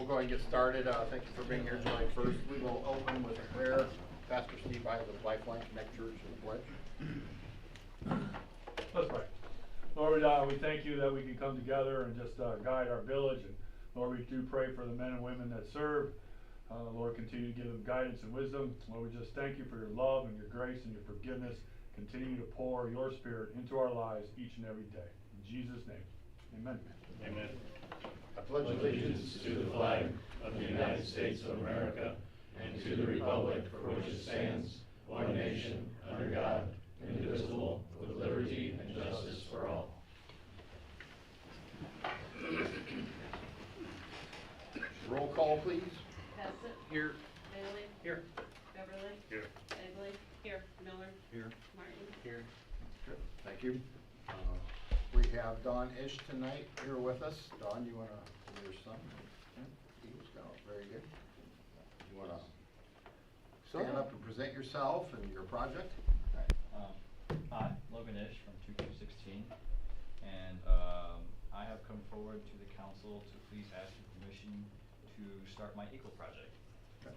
go ahead and get started. Thank you for being here tonight. First, we will open with a prayer. Pastor Steve, I have the Lifeline Connect Church and the pledge. Let's pray. Lord, we thank you that we can come together and just guide our village. And Lord, we do pray for the men and women that serve. Lord, continue to give them guidance and wisdom. Lord, we just thank you for your love and your grace and your forgiveness. Continue to pour your spirit into our lives each and every day. In Jesus' name, amen. Amen. I pledge Allegiance to the flag of the United States of America and to the republic for which it stands, one nation, under God, indivisible, with liberty and justice for all. Roll call, please. Bassett. Here. Bailey. Here. Beverly. Here. Egley. Here. Miller. Here. Martin. Here. Good. Thank you. We have Dawn Ish tonight here with us. Dawn, you want to, your son? Eagle Scout. Very good. You want to stand up and present yourself and your project? Hi, Logan Ish from 2216, and I have come forward to the council to please ask your permission to start my eco project. Okay.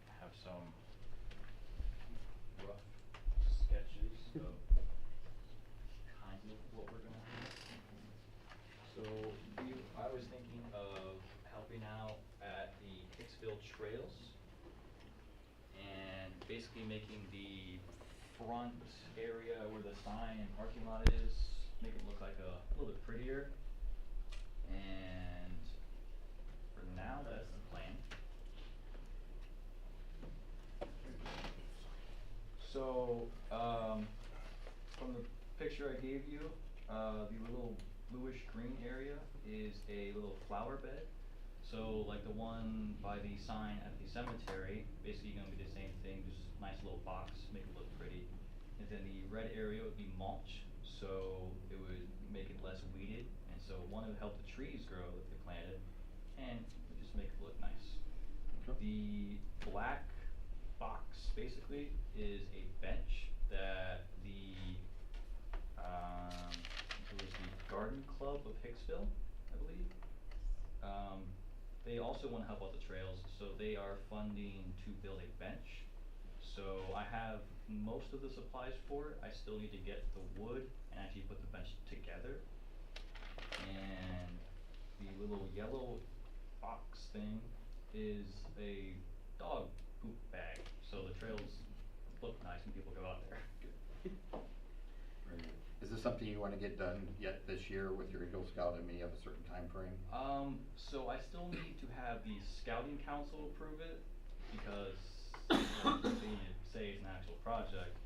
I have some rough sketches of kind of what we're going to have. So I was thinking of helping out at the Hicksville trails and basically making the front area where the sign and parking lot is, make it look like a little bit prettier. And for now, that's the plan. So from the picture I gave you, the little bluish green area is a little flower bed. So like the one by the sign at the cemetery, basically gonna be the same thing, just a nice little box, make it look pretty. And then the red area would be mulch, so it would make it less weeded. And so one, it would help the trees grow if they planted, and it would just make it look nice. Okay. The black box basically is a bench that it was the Garden Club of Hicksville, I believe. They also want to help out the trails, so they are funding to build a bench. So I have most of the supplies for it. I still need to get the wood and actually put the bench together. And the little yellow box thing is a dog poop bag. So the trails look nice when people go out there. Very good. Is this something you want to get done yet this year with your Eagle Scout? I mean, you have a certain time frame? So I still need to have the scouting council approve it because they need to say it's an actual project.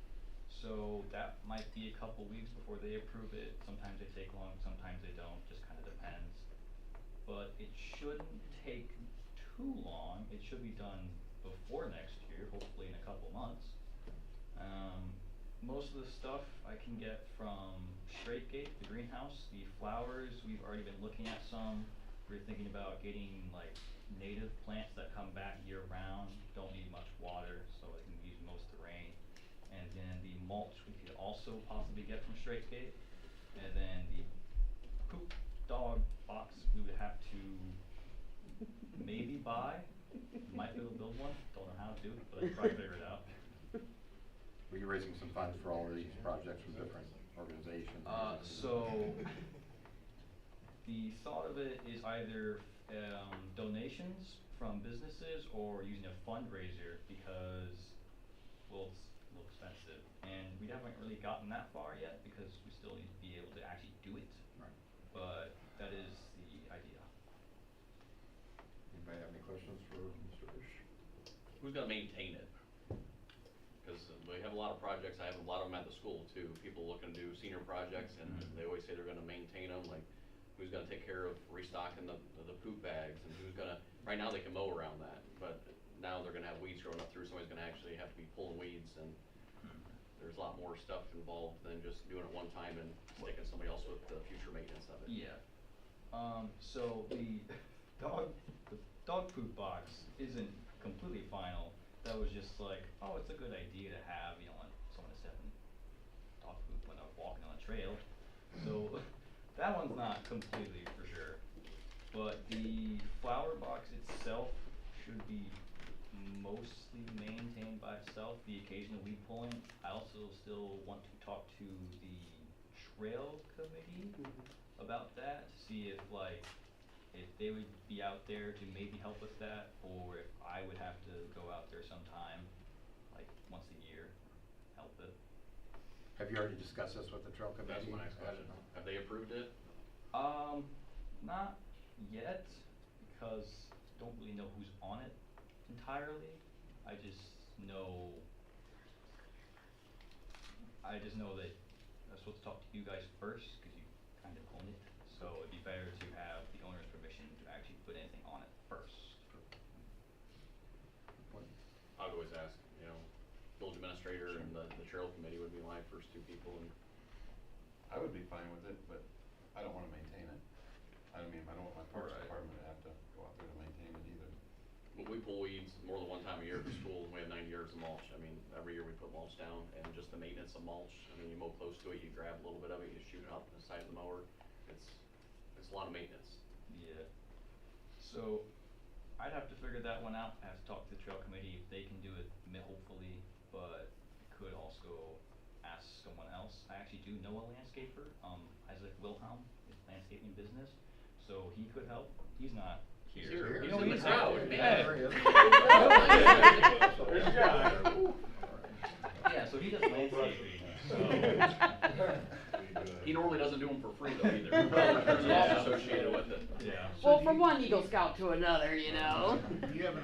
So that might be a couple weeks before they approve it. Sometimes they take long, sometimes they don't, just kind of depends. But it shouldn't take too long. It should be done before next year, hopefully in a couple months. Most of the stuff I can get from Straight Gate, the greenhouse. The flowers, we've already been looking at some. We're thinking about getting like native plants that come back year round, don't need much water, so they can use most of the rain. And then the mulch we could also possibly get from Straight Gate. And then the poop dog box we would have to maybe buy. Might be able to build one, don't know how to do it, but I can probably figure it out. Were you raising some funds for all of these projects from different organizations? So the thought of it is either donations from businesses or using a fundraiser because, well, it's a little expensive. And we haven't really gotten that far yet because we still need to be able to actually do it. Right. But that is the idea. Anybody have any questions for Mr. Ish? Who's going to maintain it? Because we have a lot of projects. I have a lot of them at the school too. People looking to do senior projects, and they always say they're going to maintain them. Like, who's going to take care of restocking the poop bags, and who's going to? Right now they can mow around that, but now they're going to have weeds growing up through. Somebody's going to actually have to be pulling weeds, and there's a lot more stuff involved than just doing it one time and sticking somebody else with the future maintenance of it. Yeah. So the dog poop box isn't completely final. That was just like, oh, it's a good idea to have, you know, like someone to step in dog poop when they're walking on a trail. So that one's not completely for sure. But the flower box itself should be mostly maintained by itself, the occasional weed pulling. I also still want to talk to the trail committee about that, to see if if they would be out there to maybe help with that, or if I would have to go out there sometime, like once a year, help it. Have you already discussed this with the trail committee? That's my next question. Have they approved it? Not yet, because don't really know who's on it entirely. I just know that I'm supposed to talk to you guys first, cause you kind of own it, so it'd be better to have the owner's permission to actually put anything on it first. I'd always ask, you know, village administrator and the trail committee would be my first two people, and I would be fine with it, but I don't wanna maintain it. I don't want my parks Right. department to have to go out there to maintain it either. but we pull weeds more than one time a year for school, and we have 90 yards of mulch. I mean, every year we put mulch down, and just the maintenance of mulch, I mean, you mow close to it, you grab a little bit of it, you shoot it up the side of the mower, it's a lot of maintenance. Yeah. So, I'd have to figure that one out. I have to talk to the trail committee if they can do it, hopefully, but could also ask someone else. I actually do know a landscaper, Isaac Wilhelm, his landscaping business, so he could help. He's not here. He's here. You He's know, in the he's crowd. here. Yeah. There he is. There's a guy. Yeah, so he does landscaping, so. He normally doesn't do them for free though either. There's Yeah. costs associated with it. Yeah. Well, from one Eagle Scout to another, you know. Do you have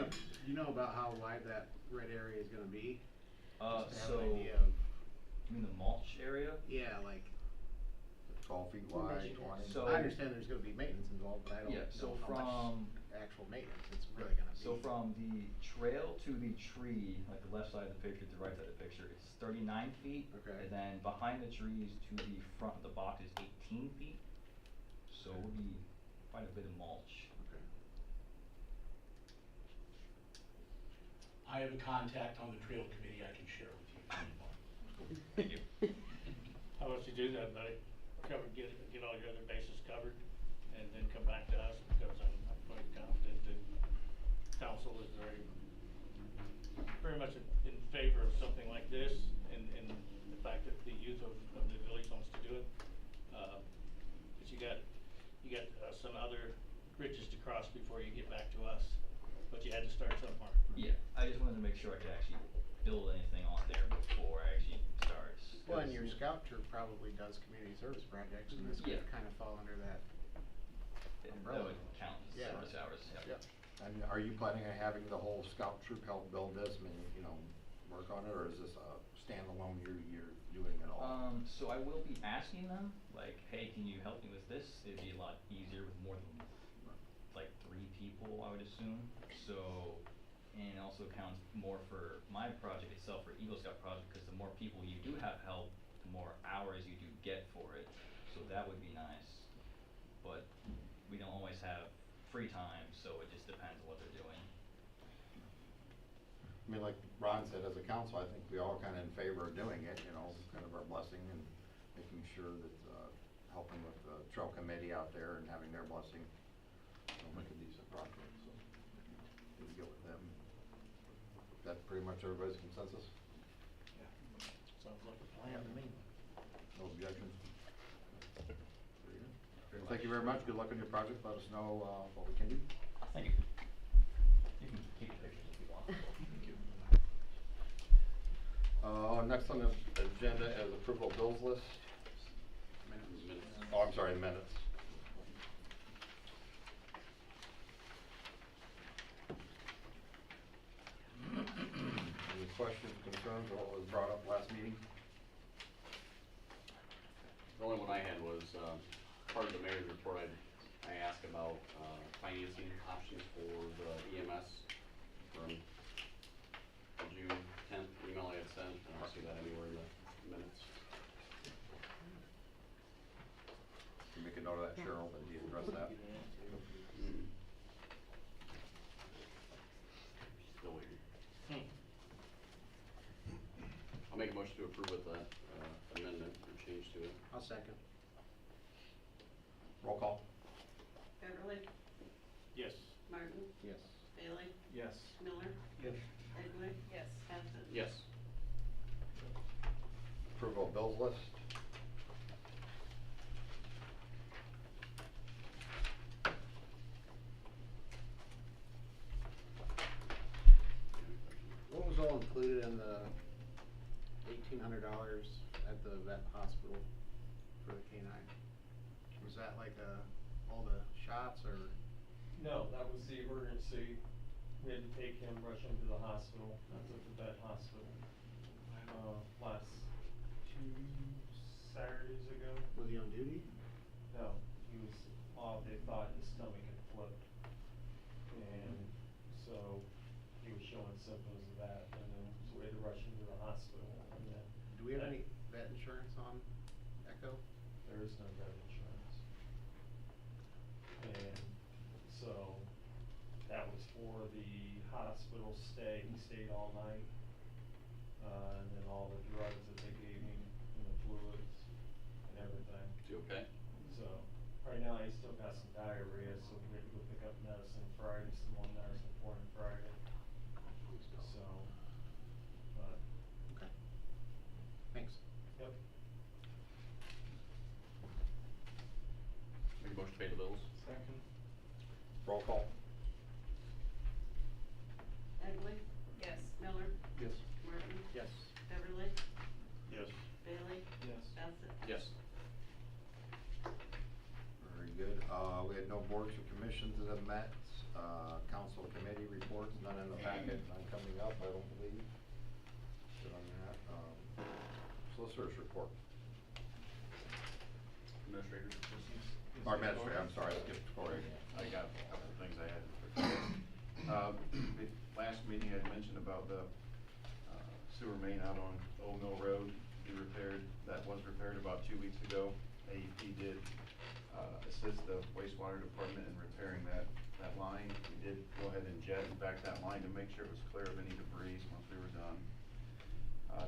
you know about how wide that red area is gonna be? Just to have So, an idea of, you mean the mulch area? yeah, like, 12 feet wide, 20. So- I understand there's gonna be maintenance involved, but I don't Yeah, so know how much from, actual maintenance it's really gonna be. so from the trail to the tree, like the left side of the picture to the right side of the picture, it's 39 feet. Okay. And then behind the trees to the front of the box is 18 feet. So it would be quite a bit of mulch. Okay. I have a contact on the trail committee I can share with you if you want. Thank you. How about you do that, buddy? Get all your other bases covered, and then come back to us, because I'm quite confident that council is very much in favor of something like this, and the fact that the youth of the village wants to do it. But you got some other bridges to cross before you get back to us, but you had to start somewhere. Yeah, I just wanted to make sure I could actually build anything on there before I actually start. Well, and your scout troop probably does community service projects, and this would Yeah. kind of fall under that That umbrella. would count as Yeah. service hours, yeah. And are you planning on having the whole scout troop help build this, I mean, you know, work on it, or is this a standalone, you're doing it all? So I will be asking them, like, hey, can you help me with this? It'd be a lot easier with more than, like, 3 people, I would assume. So, and it also counts more for my project itself, for Eagle Scout project, because the more people you do have help, the more hours you do get for it. So that would be nice. But we don't always have free time, so it just depends on what they're doing. I mean, like Ron said, as a council, I think we all kind of in favor of doing it, you know, kind of our blessing and making sure that, helping with the trail committee out there and having their blessing, they'll make a decent project, so we can go with them. That's pretty much everybody's consensus? Sounds like a Plan to me. No objections? Very good. Well, thank you very much. Good luck on your project. Let us know, what we can do. Thank you. You can keep the pictures if you want. Next on the agenda is approval of bills list. Minutes. Oh, I'm sorry, minutes. Any questions, concerns, or what was brought up last meeting? The only one I had was, part of the mayor's report, I asked about, financing options for the EMS from the June 10th email I had sent, and I don't see that anywhere in the minutes. You make a note of that, Cheryl, that you address that. Still waiting. I'll make a motion to approve with that, amendment or change to it. I'll second. Roll call. Beverly, Yes. Bailey? Yes. Miller? Yes. Egley? Yes. Bassett? Yes. Approval of bills list. What was all included in the $1,800 at the vet hospital for the canine? Was that like all the shots or? No, that was the emergency. We had to take him, rush him to the hospital. That's at the vet hospital. Last 2 Saturdays ago. Was he on duty? No, he was off. They thought his stomach had flipped. And so he was showing symptoms of that. And then so we had to rush him to the hospital. And then Do we have any vet insurance on Echo? there is no vet insurance. And so that was for the hospital stay. He stayed all night. And then all the drugs that they gave him and the fluids and everything. Is he okay? So right now he's still got some diarrhea, so we had to go pick up medicine Friday, some more medicine for him Friday. So, but, Okay. Thanks. yep. Make a motion to pay the bills? Second. Roll call. Egley? Yes. Miller? Yes. Martin? Yes. Beverly? Yes. Bailey? Yes. Bassett? Yes. Very good. We had no boards or commissions that have met. Council committee reports, none in the packet, none coming up, I don't believe. Good on that. Solicitor's report. Administrator? Or administrator, I'm sorry, I skipped Corey. I got a couple of things I had for the last meeting I had mentioned about the sewer main out on Old Mill Road to be repaired. That was repaired about 2 weeks ago. AEP did assist the wastewater department in repairing that line. We did go ahead and jet and back that line to make sure it was clear of any debris once we were done.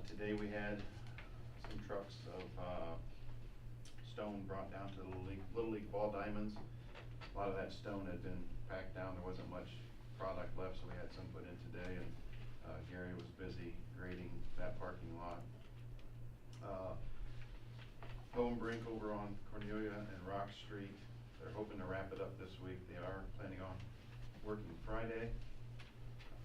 Today we had some trucks of stone brought down to the Little League ball diamonds. A lot of that stone had been packed down. There wasn't much product left, so we had some put in today, and Gary was busy grading that parking lot. Home Brink over on Cornelia and Rock Street, they're hoping to wrap it up this week. They are planning on working Friday.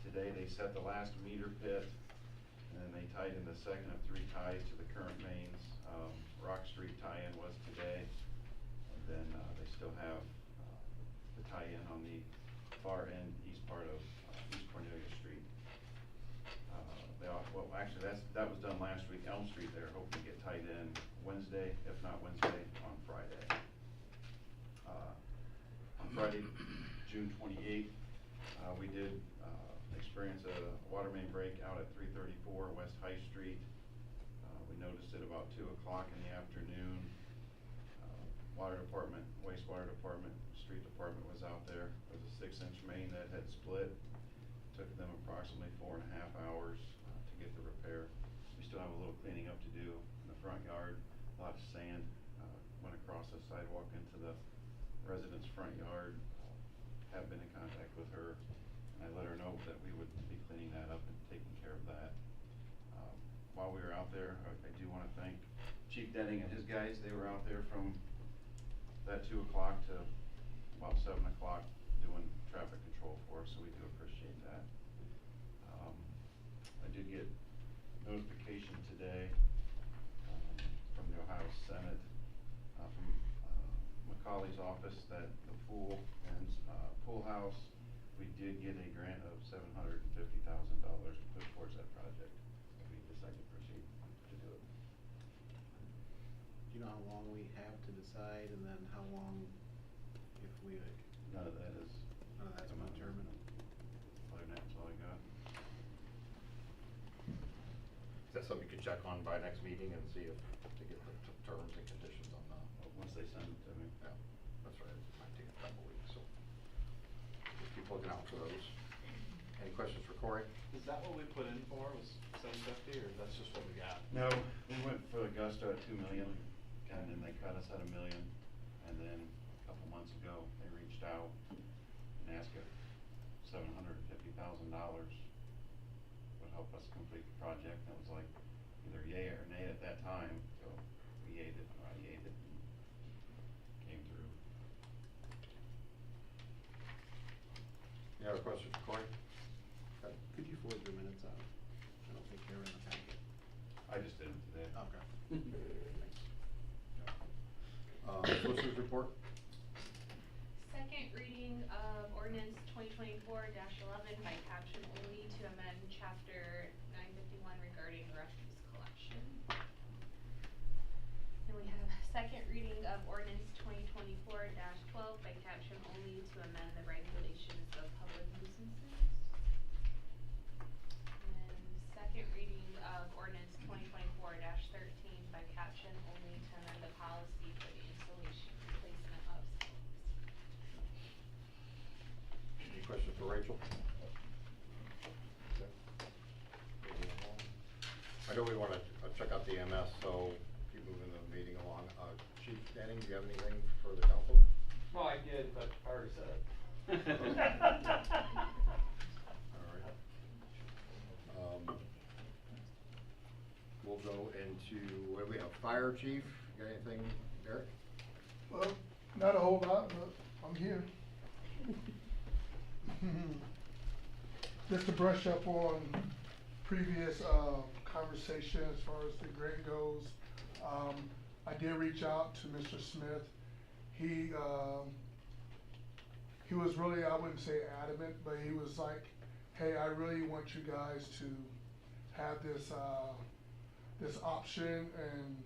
Today they set the last meter pit, and then they tied in the second of 3 ties to the current mains. Rock Street tie-in was today, and then they still have the tie-in on the far end east part of East Cornelia Street. Well, actually, that was done last week. Elm Street, they're hoping to get tied in Wednesday, if not Wednesday, on Friday. On Friday, June 28th, we did experience a water main break out at 334 West High Street. We noticed it about 2 o'clock in the afternoon. Water department, wastewater department, street department was out there. There was a 6-inch main that had split. Took them approximately 4.5 hours to get the repair. We still have a little cleaning up to do in the front yard. A lot of sand went across the sidewalk into the resident's front yard. Have been in contact with her, and I let her know that we would be cleaning that up and taking care of that. While we were out there, I do want to thank Chief Denning and his guys. They were out there from that 2 o'clock to about 7 o'clock doing traffic control for us, so we do appreciate that. I did get notification today from the Ohio Senate, from Macaulay's office, that the pool house, we did get a grant of $750,000 to put towards that project. We decided to proceed to do it. Do you know how long we have to decide, and then how long if we? None of that is. None of that's been determined. Other than that, that's all I got. Is that something you could check on by next meeting and see if, to get the terms and conditions on the? Once they send it to me. Yeah, that's right, it might take a couple weeks, so. Just keep looking out for those. Any questions for Corey? Is that what we put in for, was 750, or that's just what we got? No, we went for Augusta at 2 million, and then they cut us at $1 million, and then a couple months ago, they reached out and asked if $750,000 would help us complete the project. It was like either yay or nay at that time, so we yayed it, I yayed it, and came through. Any other questions for Corey? Okay. Could you forward the minutes out? I don't think they were in the packet. I just did them today. Okay. Solicitor's report? Second reading of ordinance 2024-11 by caption only to amend chapter 951 regarding refuse collection. And we have second reading of ordinance 2024-12 by caption only to amend the regulations of public nuisances. And second reading of ordinance 2024-13 by caption only to amend the policy for the installation and placement of Any questions for Rachel? Okay. I know we want to check out the MS, so keep moving the meeting along. Chief Denning, do you have anything for the council? Well, I did, but I already said it. All right. We'll go into, what do we have, fire chief? Got anything, Derek? Well, not a whole lot, but I'm here. Just to brush up on previous conversation as far as the grant goes. I did reach out to Mr. Smith. He was really, I wouldn't say adamant, but he was like, hey, I really want you guys to have this this option and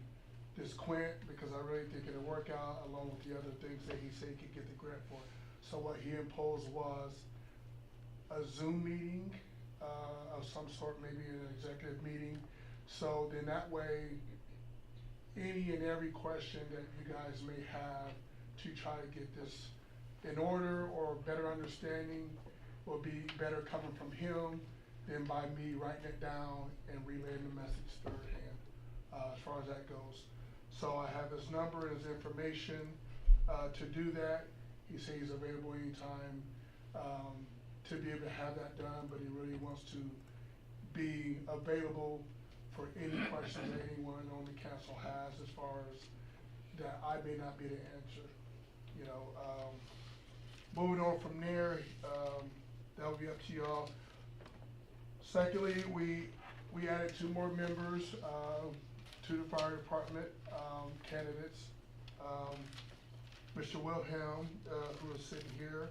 this quint, because I really think it'll work out along with the other things that he said he could get the grant for. So what he imposed was a Zoom meeting of some sort, maybe an executive meeting. So then that way, any and every question that you guys may have to try to get this in order or better understanding will be better coming from him than by me writing it down and relaying the message third hand, as far as that goes. So I have his number and his information to do that. He says he's available anytime to be able to have that done, but he really wants to be available for any questions that anyone on the council has as far as that I may not be able to answer. You know, moving on from there, that'll be up to y'all. Secondly, we added 2 more members to the fire department candidates. Mr. Wilhelm, who is sitting here,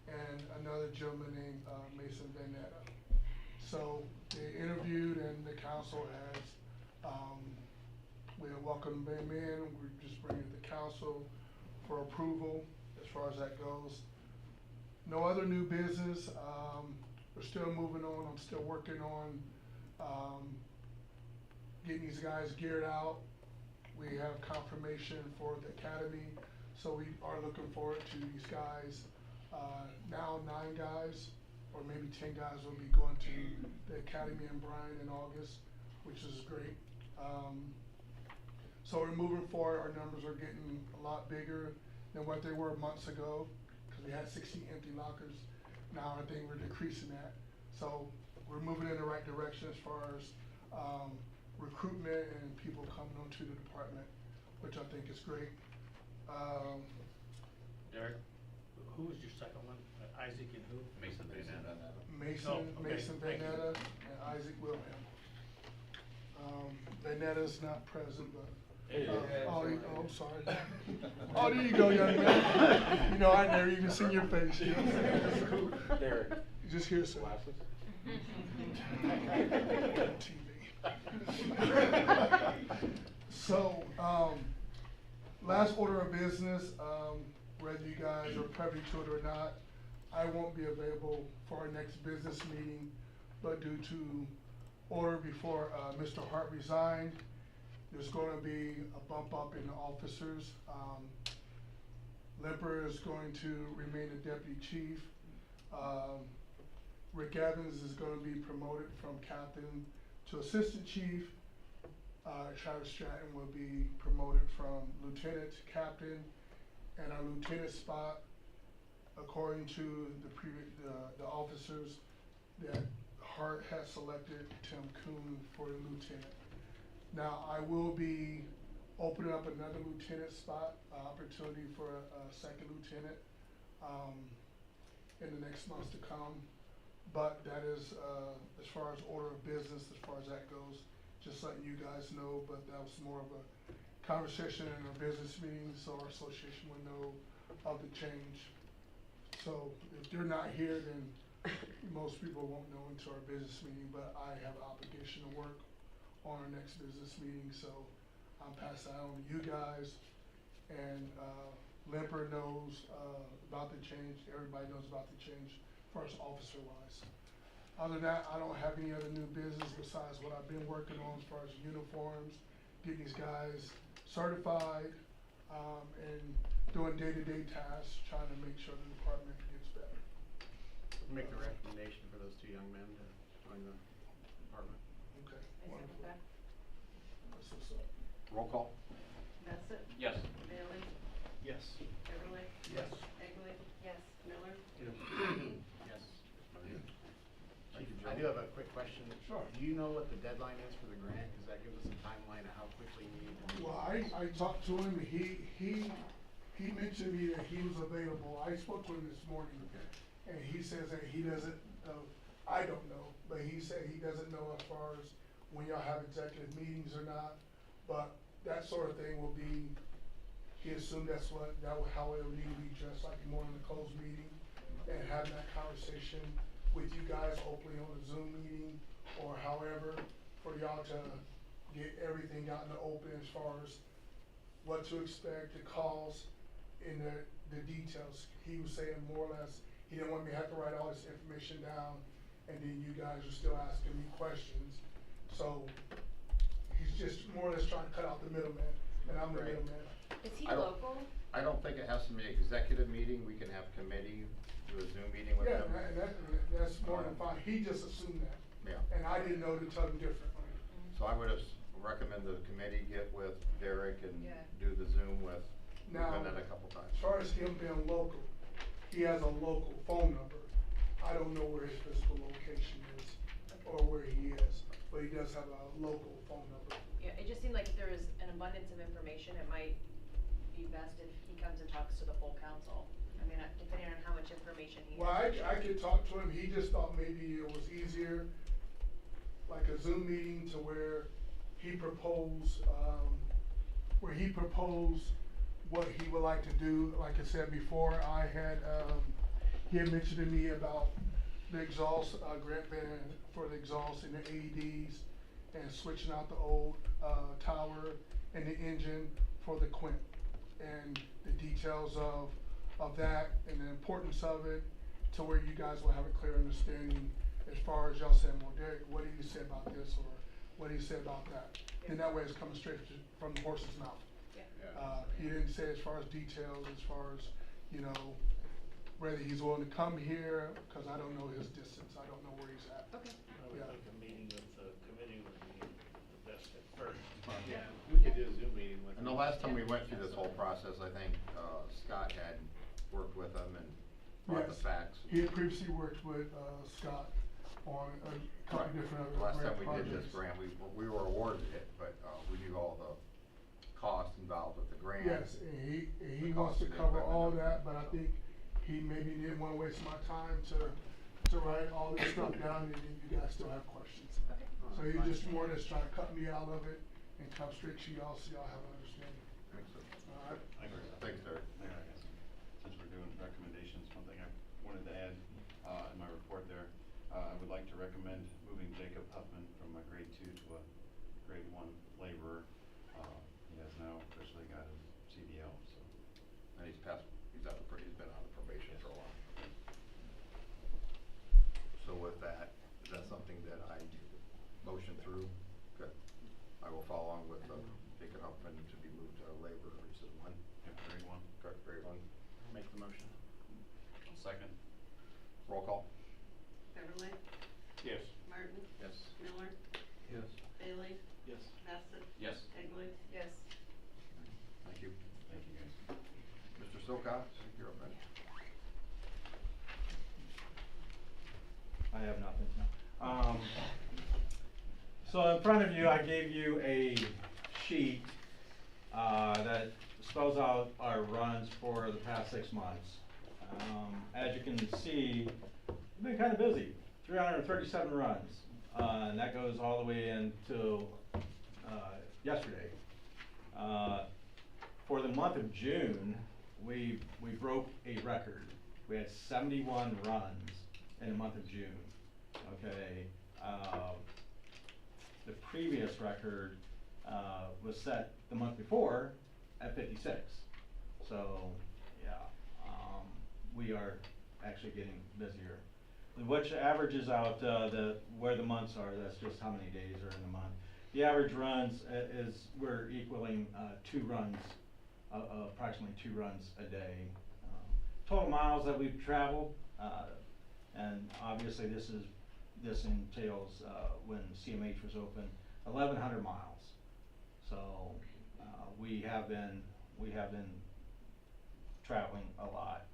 and another gentleman named Mason Vanetta. So they interviewed, and the council has, we have welcomed them in. We're just bringing it to council for approval as far as that goes. No other new business. We're still moving on. I'm still working on getting these guys geared out. We have confirmation for the academy, so we are looking forward to these guys. Now 9 guys, or maybe 10 guys will be going to the academy in Bryan in August, which is great. So we're moving forward. Our numbers are getting a lot bigger than what they were months ago, because we had 60 empty lockers. Now I think we're decreasing that. So we're moving in the right direction as far as recruitment and people coming onto the department, which I think is great. Derek, who was your second one? Isaac and who? Mason Vanetta. Mason, Oh, okay. Mason Thank you. Vanetta and Isaac Wilhelm. Vanetta's not present, but. I'm sorry. Oh, there you go, young man. You know, I never even seen your face. You know what I'm saying? Derek. You just hear some. Glasses? TV. So, last order of business, whether you guys are privy to it or not, I won't be available for our next business meeting, but due to order before Mr. Hart resigned, there's going to be a bump up in the officers. Limper is going to remain the deputy chief. Rick Evans is going to be promoted from captain to assistant chief. Travis Stratton will be promoted from lieutenant to captain, and our lieutenant spot according to the officers, that Hart has selected Tim Kuhn for the lieutenant. Now, I will be opening up another lieutenant spot, opportunity for a second lieutenant, in the next months to come. But that is, as far as order of business, as far as that goes, just letting you guys know, but that was more of a conversation in our business meeting, so our association would know of the change. So if they're not here, then most people won't know until our business meeting, but I have an obligation to work on our next business meeting, so I'll pass that on to you guys. And Limper knows about the change, everybody knows about the change, as far as officer wise. Other than that, I don't have any other new business besides what I've been working on as far as uniforms, getting these guys certified, and doing day-to-day tasks, trying to make sure the department gets better. Make the recommendation for those two young men to join the department. Okay, I second wonderful. that. That's what's up. Roll call? Bassett? Yes. Bailey? Yes. Beverly? Yes. Egley? Yes. Miller? Yes. Thank you, I Joe. do have a quick question. Sure. Do you know what the deadline is for the grant? Does that give us a timeline of how quickly we need to? Well, I talked to him, he mentioned to me that he was available. I spoke to him this morning, and he says that he doesn't, I don't know, but he said he doesn't know as far as when y'all have executive meetings or not, but that sort of thing will be, he assumed how it would need to be just like more in the closed meeting, and having that conversation with you guys, hopefully on a Zoom meeting, or however, for y'all to get everything out in the open as far as what to expect, the calls, and the details. He was saying more or less, he didn't want me to have to write all this information down, and then you guys are still asking me questions. So, he's just more or less trying to cut out the middleman, and I'm the Right. middleman. Is he I don't- local? I don't think it has to be an executive meeting, we can have committee, do a Zoom meeting with Yeah, them. and that's more than fine. He just assumed that. Yeah. And I didn't know to tell him differently. So I would have recommended the committee get with Derek and Yeah. do the Zoom with, we've Now, done that a couple times. as far as him being local, he has a local phone number. I don't know where his physical location is or where he is, but he does have a local phone number. Yeah, it just seemed like if there was an abundance of information, it might be best if he comes and talks to the full council. I mean, depending on how much information he has. Well, I could talk to him, he just thought maybe it was easier, like a Zoom meeting to where he proposed, what he would like to do. Like I said before, he had mentioned to me about the exhaust, grant ban for the exhaust and the AEDs, and switching out the old, tower and the engine for the Quint. And the details of that and the importance of it, to where you guys will have a clear understanding as far as y'all saying, well, Derek, what did you say about this, or what did you say about that? And that way it's coming straight from the horse's mouth. He didn't say as far as details, as far as, whether he's willing to come here, cause I don't know his distance, I don't know where he's at. Okay. I would Yeah. think a meeting with the committee would be the best at first. Yeah, we could do a Zoom meeting with. And the last time we went through this whole process, I think, Scott had worked with them and brought the Yes. facts. He had previously worked with, Scott on a couple different The last time grant we did this projects. grant, we were awarded it, but, we knew all the costs involved with the grant. Yes, and he the wants cost to of the cover equipment all and that, but I everything, think he maybe didn't wanna waste my time to write all this stuff down, and then you guys still have questions. Okay. So he just more or less trying to cut me out of it and come straight to y'all, so y'all have an understanding. Makes sense. All right? I agree. Thanks, Derek. Mayor, I guess, since we're doing recommendations, one thing I wanted to add, in my report there, I would like to recommend moving Jacob Huffman from a grade 2 to a grade 1 laborer. He has now officially got his CDL, so. And he's been out of probation for a while. So with that, is that something that I motion through? Good. I will follow along with, Jacob Huffman to be moved to labor, or is it 1? Yeah, grade 1. Grade 1. Make the motion. Second. Roll call? Beverly? Yes. Martin? Yes. Miller? Yes. Bailey? Yes. Bassett? Yes. Egley? Yes. Thank you. Thank you, guys. Mr. Silcox, you're up next. I have nothing, no. So in front of you, I gave you a sheet, that spells out our runs for the past 6 months. As you can see, we've been kinda busy, 337 runs, and that goes all the way into, yesterday. For the month of June, we broke a record. We had 71 runs in the month of June, okay? The previous record, was set the month before at 56. So, yeah, we are actually getting busier. Which averages out, where the months are, that's just how many days are in the month. The average runs we're equaling, 2 runs, approximately 2 runs a day. Total miles that we've traveled, and obviously this entails, when CMH was open, 1,100 miles. So, we have been traveling a lot.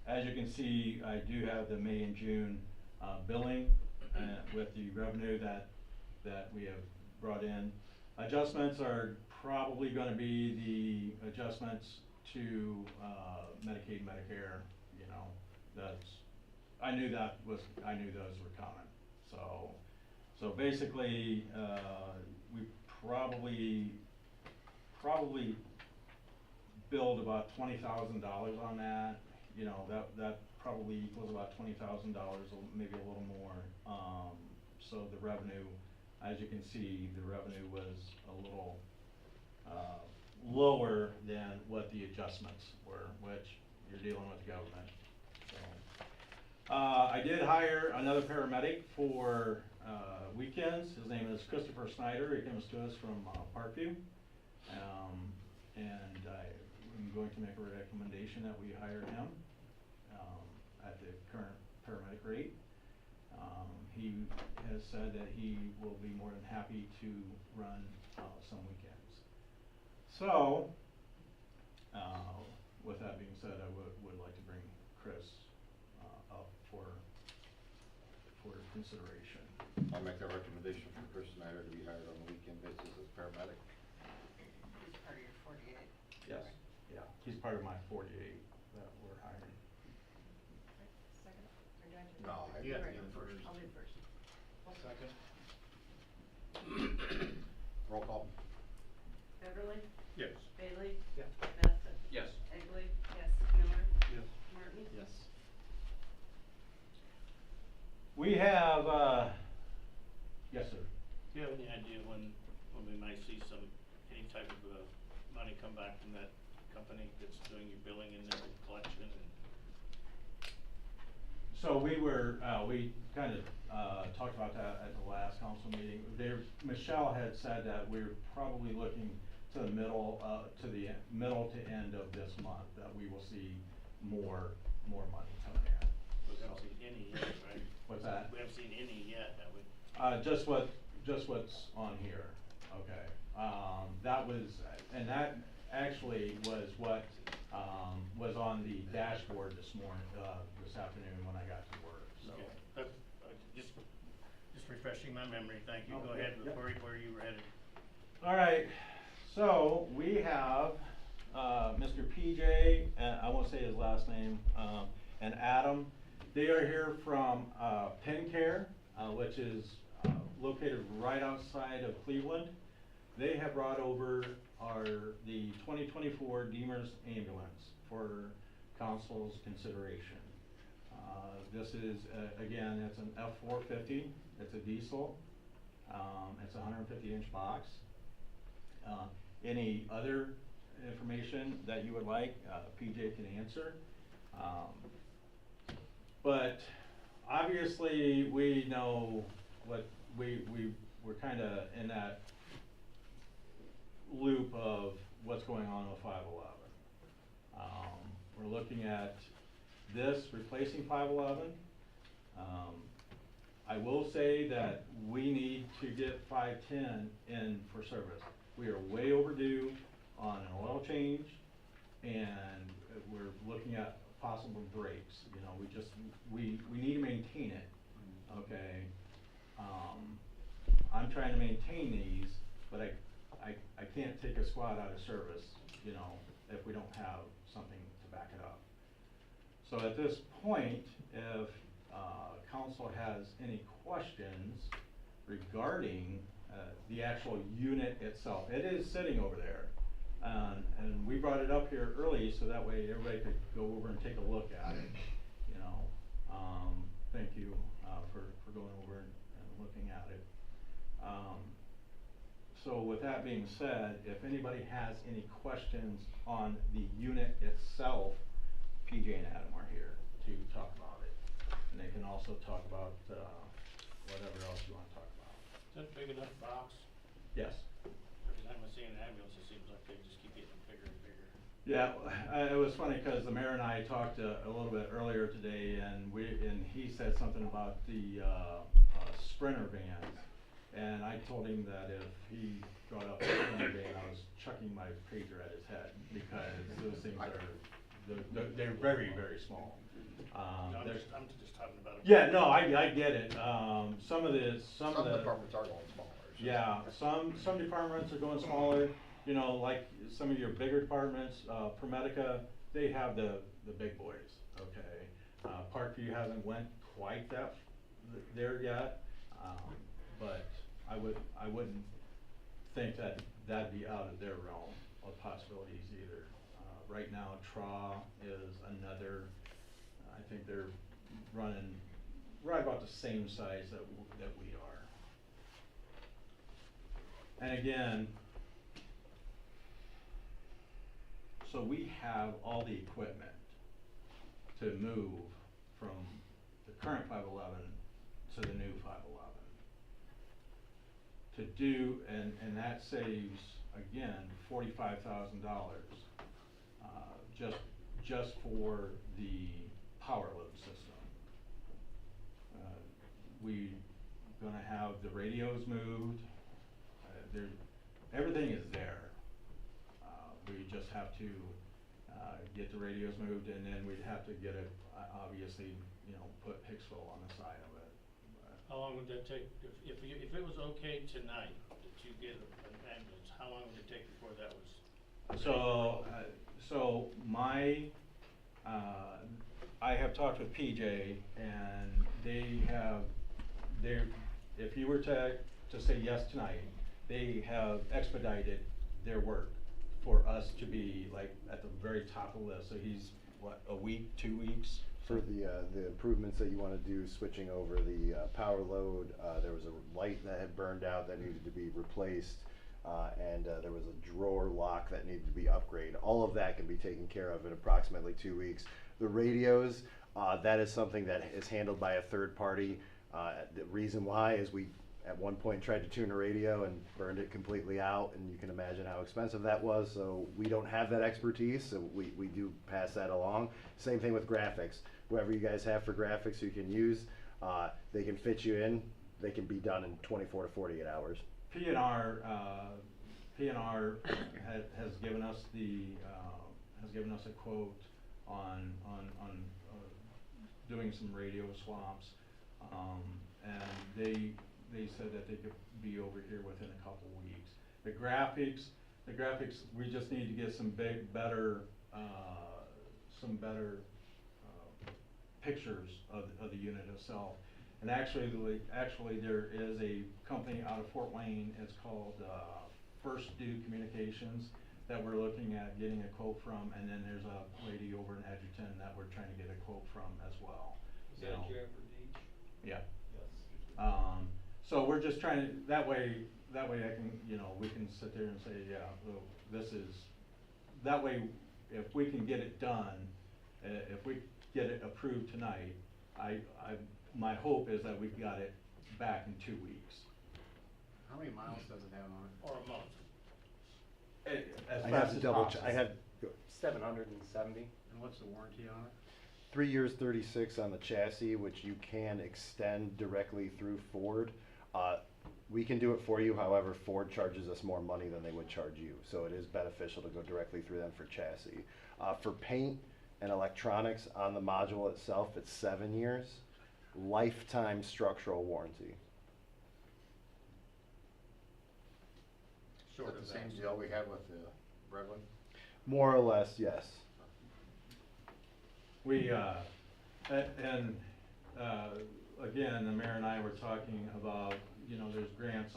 As you can see, I do have the May and June, billing, with the revenue that we have brought in. Adjustments are probably gonna be the adjustments to, Medicaid, Medicare, you know, I knew those were coming. So basically, we probably billed about $20,000 on that. You know, that probably equals about $20,000, maybe a little more. So the revenue, as you can see, the revenue was a little, lower than what the adjustments were, which you're dealing with the government. So, I did hire another paramedic for, weekends. His name is Christopher Snyder. He comes to us from, Parkview. And I'm going to make a recommendation that we hire him, at the current paramedic rate. He has said that he will be more than happy to run, some weekends. So, with that being said, I would like to bring Chris, up for consideration. I'll make that recommendation for Chris Snyder to be hired on a weekend basis as paramedic. He's part of your 48. Yes, yeah, he's part of my 48 that we're hiring. Second, or do I have to? No, I You have to Right. do it first. I'll do it first. Second. Roll call. Beverly? Yes. Bailey? Yeah. Bassett? Yes. Egley? Yes. Miller? Yes. Martin? Yes. We have, yes, sir. Do you have any idea when we might see any type of, money come back from that company that's doing your billing and their collection and? So we kind of, talked about that at the last council meeting. Michelle had said that we're probably looking to the middle to end of this month, that we will see more money coming in. We haven't seen any yet, right? What's that? We haven't seen any yet, have we? Just what's on here, okay. That actually was what, was on the dashboard this afternoon when I got to work, so. Okay. That's, just refreshing my memory, thank you. Go Okay, ahead with yep. where you were headed. All right, so we have, Mr. PJ, I won't say his last name, and Adam. They are here from, PennCare, which is, located right outside of Cleveland. They have brought over the 2024 Deemer's ambulance for council's consideration. This is, again, it's an F450, it's a diesel, it's a 150-inch box. Any other information that you would like, PJ can answer. But obviously, we know what we're kinda in that loop of what's going on with 511. We're looking at this replacing 511. I will say that we need to get 510 in for service. We are way overdue on an oil change, and we're looking at possible breaks, you know, we need to maintain it, okay? I'm trying to maintain these, but I can't take a squad out of service, you know, if we don't have something to back it up. So at this point, if council has any questions regarding the actual unit itself, it is sitting over there. And we brought it up here early so that way everybody could go over and take a look at it, you know. Thank you for going over and looking at it. So with that being said, if anybody has any questions on the unit itself, PJ and Adam are here to talk about it. And they can also talk about whatever else you want to talk about. Is that a big enough box? Yes. Every time I see an ambulance, it seems like they just keep getting bigger and bigger. Yeah, it was funny because the mayor and I talked a little bit earlier today, and he said something about the Sprinter vans, and I told him that if he brought up the Sprinter van, I was chucking my pager at his head because those things they're very, very small. I'm just talking about it. Yeah, no, I get it. Some departments are going smaller. Yeah, some departments are going smaller, you know, like some of your bigger departments, ProMedica, they have the big boys, okay? Parkview hasn't went quite there yet, but I wouldn't think that that'd be out of their realm of possibilities either. Right now, TRA is another, I think they're running right about the same size that we are. And again, so we have all the equipment to move from the current 511 to the new 511. To do, and that saves, again, $45,000 just for the power load system. We gonna have the radios moved. Everything is there. We just have to get the radios moved, and then we'd have to get it, obviously, you know, put Hicksville on the side of it. How long would that take, if it was okay tonight that you get an ambulance, how long would it take before that was? So my, I have talked with PJ, and if you were to say yes tonight, they have expedited their work for us to be like at the very top of the list. So he's, what, a week, 2 weeks? For the improvements that you want to do, switching over the power load, there was a light that had burned out that needed to be replaced, and there was a drawer lock that needed to be upgraded. All of that can be taken care of in approximately 2 weeks. The radios, that is something that is handled by a third party. The reason why is we at one point tried to tune a radio and burned it completely out, and you can imagine how expensive that was. So we don't have that expertise, so we do pass that along. Same thing with graphics. Whoever you guys have for graphics you can use, they can fit you in. They can be done in 24 to 48 hours. PNR has given us a quote on doing some radio swaps, and they said that they could be over here within a couple weeks. The graphics, we just need to get some better pictures of the unit itself. And actually there is a company out of Fort Wayne, it's called First Due Communications, that we're looking at getting a quote from, and then there's a lady over in Edgerton that we're trying to get a quote from as well. Is that Jennifer Deach? Yeah. Yes. So we're just trying to, that way I can, you know, we can sit there and say, yeah, well, that way if we can get it done, if we get it approved tonight, my hope is that we've got it back in 2 weeks. How many miles does it have on it? Or a month? As I fast have to as double possible. check. I have 770. And what's the warranty on it? 3 years 36 on the chassis, which you can extend directly through Ford. We can do it for you, however, Ford charges us more money than they would charge you, so it is beneficial to go directly through them for chassis. For paint, and electronics on the module itself, it's 7 years. Lifetime structural warranty. Is that the same deal we had with the red one? More or less, yes. We, and, again, the mayor and I were talking about, you know, there's grants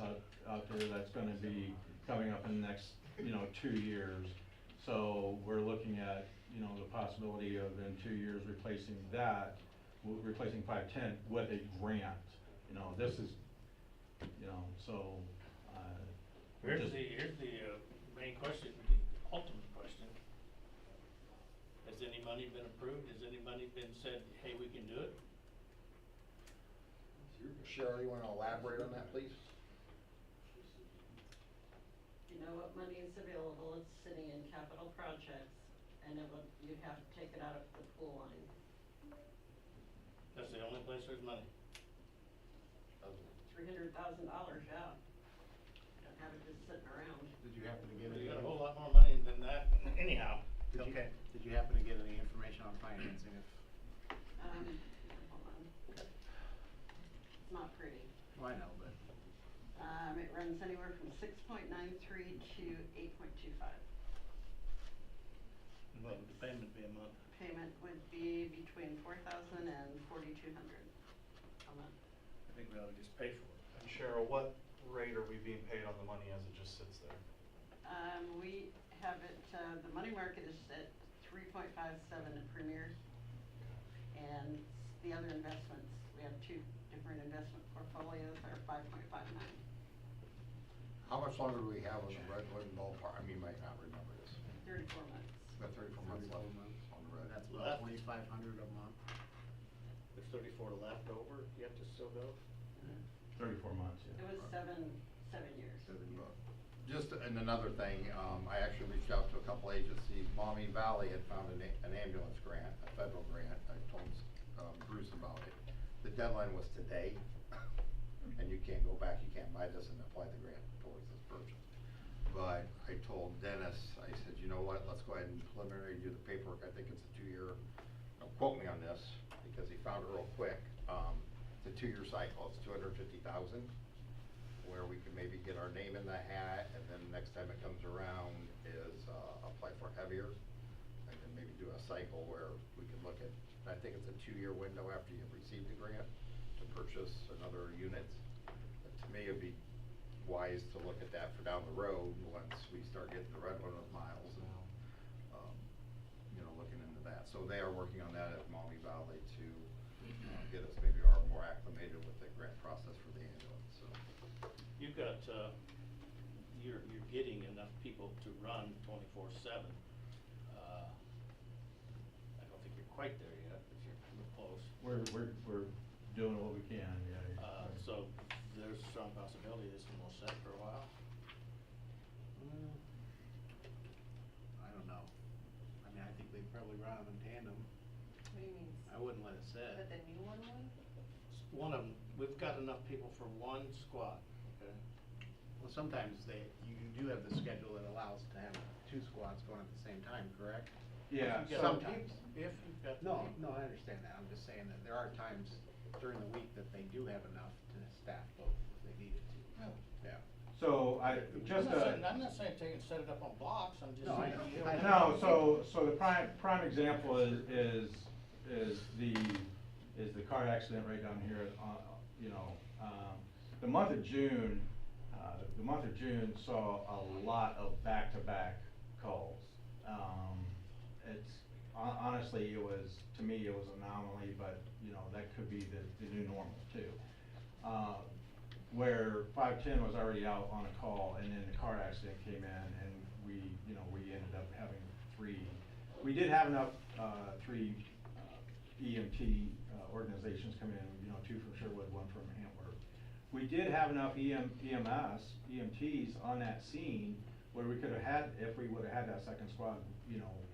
out there that's gonna be coming up in the next, 2 years. So we're looking at, the possibility of in 2 years replacing that, replacing 510 with a grant. This is, so, Here's the main question, the ultimate question. Has any money been approved? Has any money been said, hey, we can do it? Cheryl, you wanna elaborate on that, please? You know what money is available, it's sitting in capital projects, and you'd have to take it out of the pool line. That's the only place there's money. $300,000, yeah. Don't have it just sitting around. Did you happen to get You any? got a whole lot more money than that anyhow. Okay. Did you happen to get any information on financing if? Hold on. It's not pretty. Well, I know, but. It runs anywhere from 6.93 to 8.25. What would the payment be a month? Payment would be between $4,000 and $4,200 a month. I think we ought to just pay for it. And Cheryl, what rate are we being paid on the money as it just sits there? We have it, the money market is at 3.57 at Premier. And the other investments, we have 2 different investment portfolios are 5.59. How much longer do we have on the Redwood and ballpark? I mean, you might not remember this. 34 months. About 34 months left on the red. That's Left. about 2,500 a month. There's 34 left over, you have to still go? 34 months, yeah. It was seven years. Just, and another thing, I actually reached out to a couple agencies. Maumee Valley had found an ambulance grant, a federal grant. I told Bruce about it. The deadline was today, and you can't go back, you can't buy this and apply the grant towards this purchase. But I told Dennis, I said, you know what, let's go ahead and preliminary do the paperwork. I think it's a 2-year, don't quote me on this, because he found it real quick. It's a 2-year cycle, it's $250,000, where we can maybe get our name in the hat, and then next time it comes around is apply for heavier, and then maybe do a cycle where we can look at, I think it's a 2-year window after you've received the grant to purchase another unit. But to me, it'd be wise to look at that for down the road once we start getting the red one with miles and, looking into that. So they are working on that at Maumee Valley to get us maybe more acclimated with the grant process for the ambulance, so. You've got, you're getting enough people to run 24/7. I don't think you're quite there yet, but you're close. We're doing what we can, yeah. So there's a strong possibility this one will set for a while. I don't know. I mean, I think they'd probably run them in tandem. What do you mean? I wouldn't let it sit. But the new one will? One of them, we've got enough people for one squad, okay? Well, sometimes you do have the schedule that allows to have 2 squads going at the same time, correct? Yeah, If you've got sometimes. If you've got. No, I understand that. I'm just saying that there are times during the week that they do have enough to staff both if they needed to. Yeah. So just I'm not saying take and set it up on blocks, I'm just No, I saying. know. No, so the prime example is the car accident right down here, the month of June, saw a lot of back-to-back calls. Honestly, to me, it was an anomaly, but, that could be the new normal too. Where 510 was already out on a call, and then the car accident came in, and we ended up having 3. We did have enough 3 EMT organizations come in, 2 from Sherwood, 1 from Antwerp. We did have enough EMTs on that scene where we could have had, if we would have had that second squad,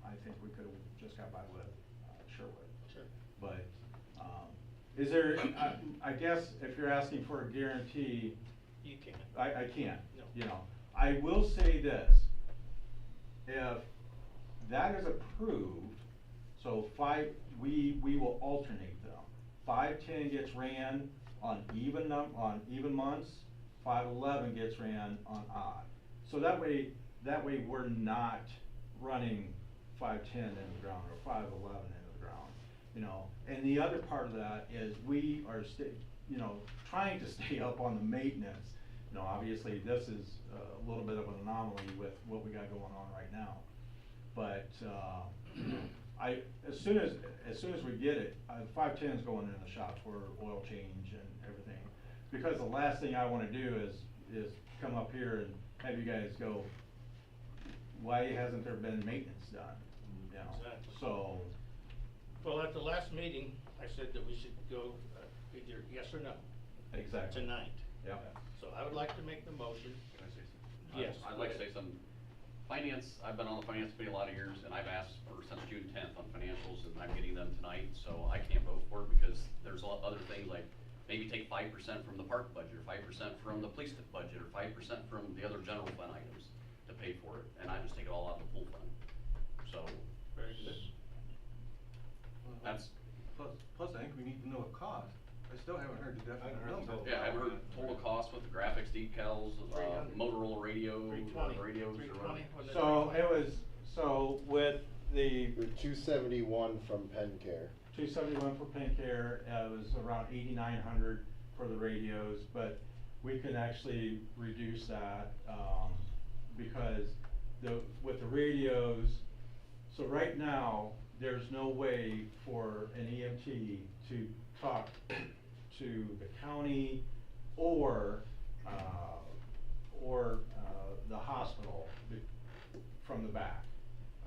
I think we could have just got by with Sherwood. Sure. But, is there, I guess if you're asking for a guarantee. You can't. I can't, No. I will say this, if that is approved, So we will alternate them. 510 gets ran on even months, 511 gets ran on odd. So that way we're not running 510 in the ground or 511 in the ground, you know. And the other part of that is we are trying to stay up on the maintenance. You know, obviously this is a little bit of an anomaly with what we got going on right now. But as soon as we get it, 510's going in the shop for oil change and everything. Because the last thing I wanna do is come up here and have you guys go, why hasn't there been maintenance done? You know, Exactly. so. Well, at the last meeting, I said that we should go either yes or no. Exactly. Tonight. Yeah. So I would like to make the motion. Can I say something? Yes. I'd like to say something. Finance, I've been on the finance committee a lot of years, and I've asked for since June 10th on financials, and I'm getting them tonight, so I can't vote for it because there's a lot other things like maybe take 5% from the park budget, or 5% from the police budget, or 5% from the other general fund items to pay for it, and I just take it all out of the pool fund. So, Very good. that's, Plus I think we need to know what cost. I still haven't heard the definite number. yeah, I've heard total cost with the graphics, decals, 300. Motorola radio, 320. radios, or 320. whatever. So with the We're 271 from Penn Care. 271 for Penn Care, it was around 8,900 for the radios, but we can actually reduce that, because with the radios, so right now, there's no way for an EMT to talk to the county or the hospital from the back,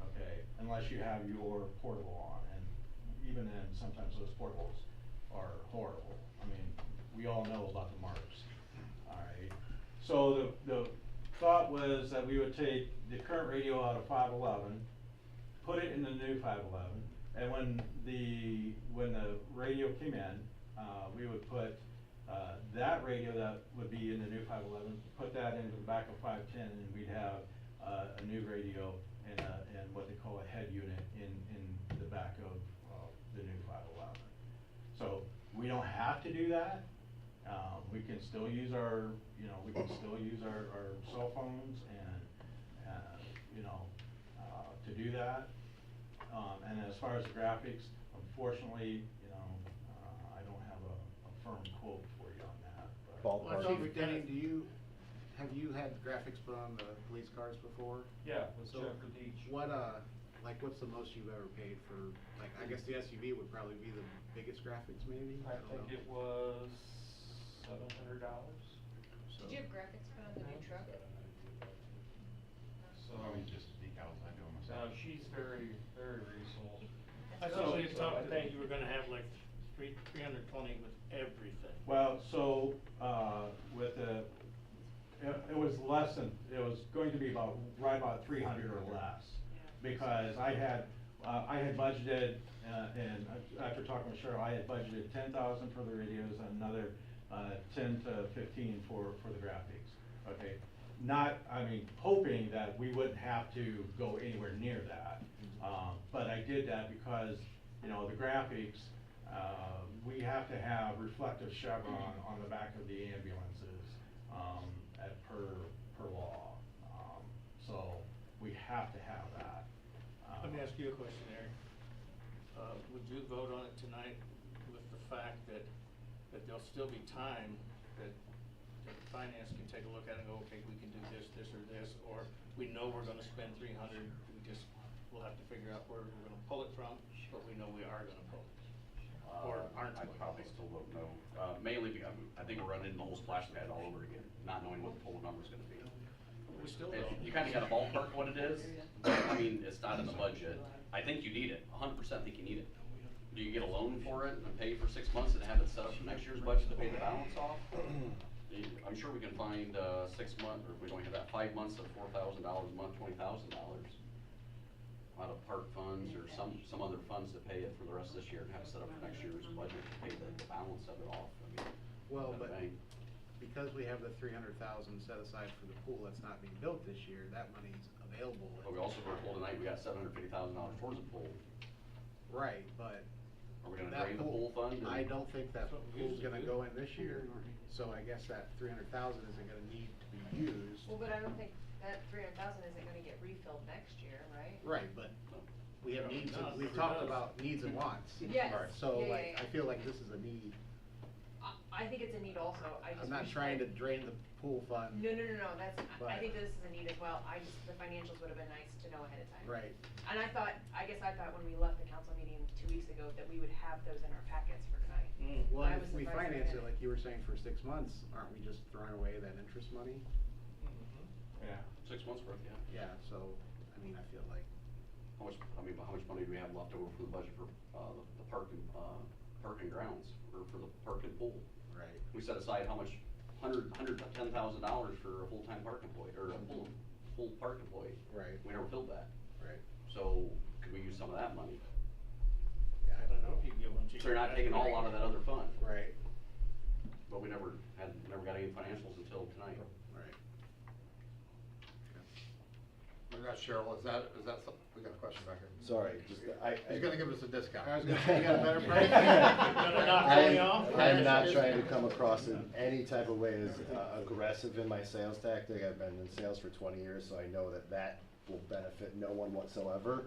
okay, unless you have your portable on, and even then, sometimes those portables are horrible. I mean, we all know about the marks, all right? So the thought was that we would take the current radio out of 511, put it in the new 511, and when the radio came in, we would put that radio that would be in the new 511, put that into the back of 510, and we'd have a new radio and what they call a head unit in the back of the new 511. So we don't have to do that. We can still use our cell phones and to do that. And as far as the graphics, unfortunately, I don't have a firm quote for you on that. Well, Chief Denny, have you had graphics put on the police cars before? Yeah, with So Jennifer Deach. what's the most you've ever paid for, like, I guess the SUV would probably be the biggest graphics maybe? I don't think know. it was $700. So- Did you have graphics put on the new truck? So. Probably just decals, I do them myself. No, she's very, very reasonable. I thought we had talked that you were gonna have like 320 with everything. Well, so, with the, it was less than, it was going to be right about 300 or less. Because I had budgeted, and after talking with Cheryl, I had budgeted 10,000 for the radios and another 10 to 15 for the graphics, okay? Hoping that we wouldn't have to go anywhere near that. But I did that because, the graphics, we have to have reflective chevron on the back of the ambulances, per law. So we have to have that. Let me ask you a question, Eric. Would you vote on it tonight with the fact that there'll still be time that finance can take a look at it and go, okay, we can do this, or this, or we know we're gonna spend 300, we'll have to figure out where we're gonna pull it from, but we know we are gonna pull it. Or aren't I'd we? probably still vote no, mainly because I think we're running into the whole splash pad all over again, not knowing what the total number's gonna be. We still If don't. you kinda got a ballpark what it is, but, it's not in the budget. I think you need it, 100% think you need it. Do you get a loan for it and pay for 6 months and have it set up for next year's budget to pay the balance off? I'm sure we can find 6 months, or if we don't have that, 5 months of $4,000 a month, $20,000 out of park funds or some other funds to pay it for the rest of this year and have it set up for next year's budget to pay the balance of it off. Well, at the but bank. because we have the 300,000 set aside for the pool that's not being built this year, that money's available. But we also were told tonight we got $750,000 towards the pool. Right, but. Are we gonna that drain the pool fund? or- I don't think that That's what we pool's usually gonna do. go in this year, so I guess that 300,000 isn't gonna need to be used. Well, but I don't think that 300,000 isn't gonna get refilled next year, right? Right, but we have No, needs, no, it we've never talked does. about needs and wants. Yes. Right. So Yeah, yeah, like, yeah. I feel like this is a need. I think it's a need also, I just. I'm not wish trying to that- drain the pool fund. No, that's, I But- think this is a need as well, the financials would have been nice to know ahead of time. Right. And I thought when we left the council meeting 2 weeks ago, that we would have those in our packets for tonight. Well, I if was we surprised finance we it, like you were saying, for 6 months, aren't we just throwing away that interest money? Yeah. 6 months worth, yeah. Yeah, so, I mean, I feel like, How much money do we have left over for the budget for, the park and grounds, or for the park and pool? right. We set aside how much, $110,000 for a full-time park employee, or a full park employee. Right. We never filled that. Right. So, could we use some of that money? Yeah, I don't know if you can get one So cheaper. they're not taking all out of that other fund, Right, but we never got any financials until tonight. right. We got Cheryl, is that something, we got a question back here. Sorry, just, He's gonna give us a discount. I was gonna say, you got a better price? Gonna knock I'm, me off? I'm not trying to come across in any type of way as aggressive in my sales tactic. I've been in sales for 20 years, so I know that that will benefit no one whatsoever.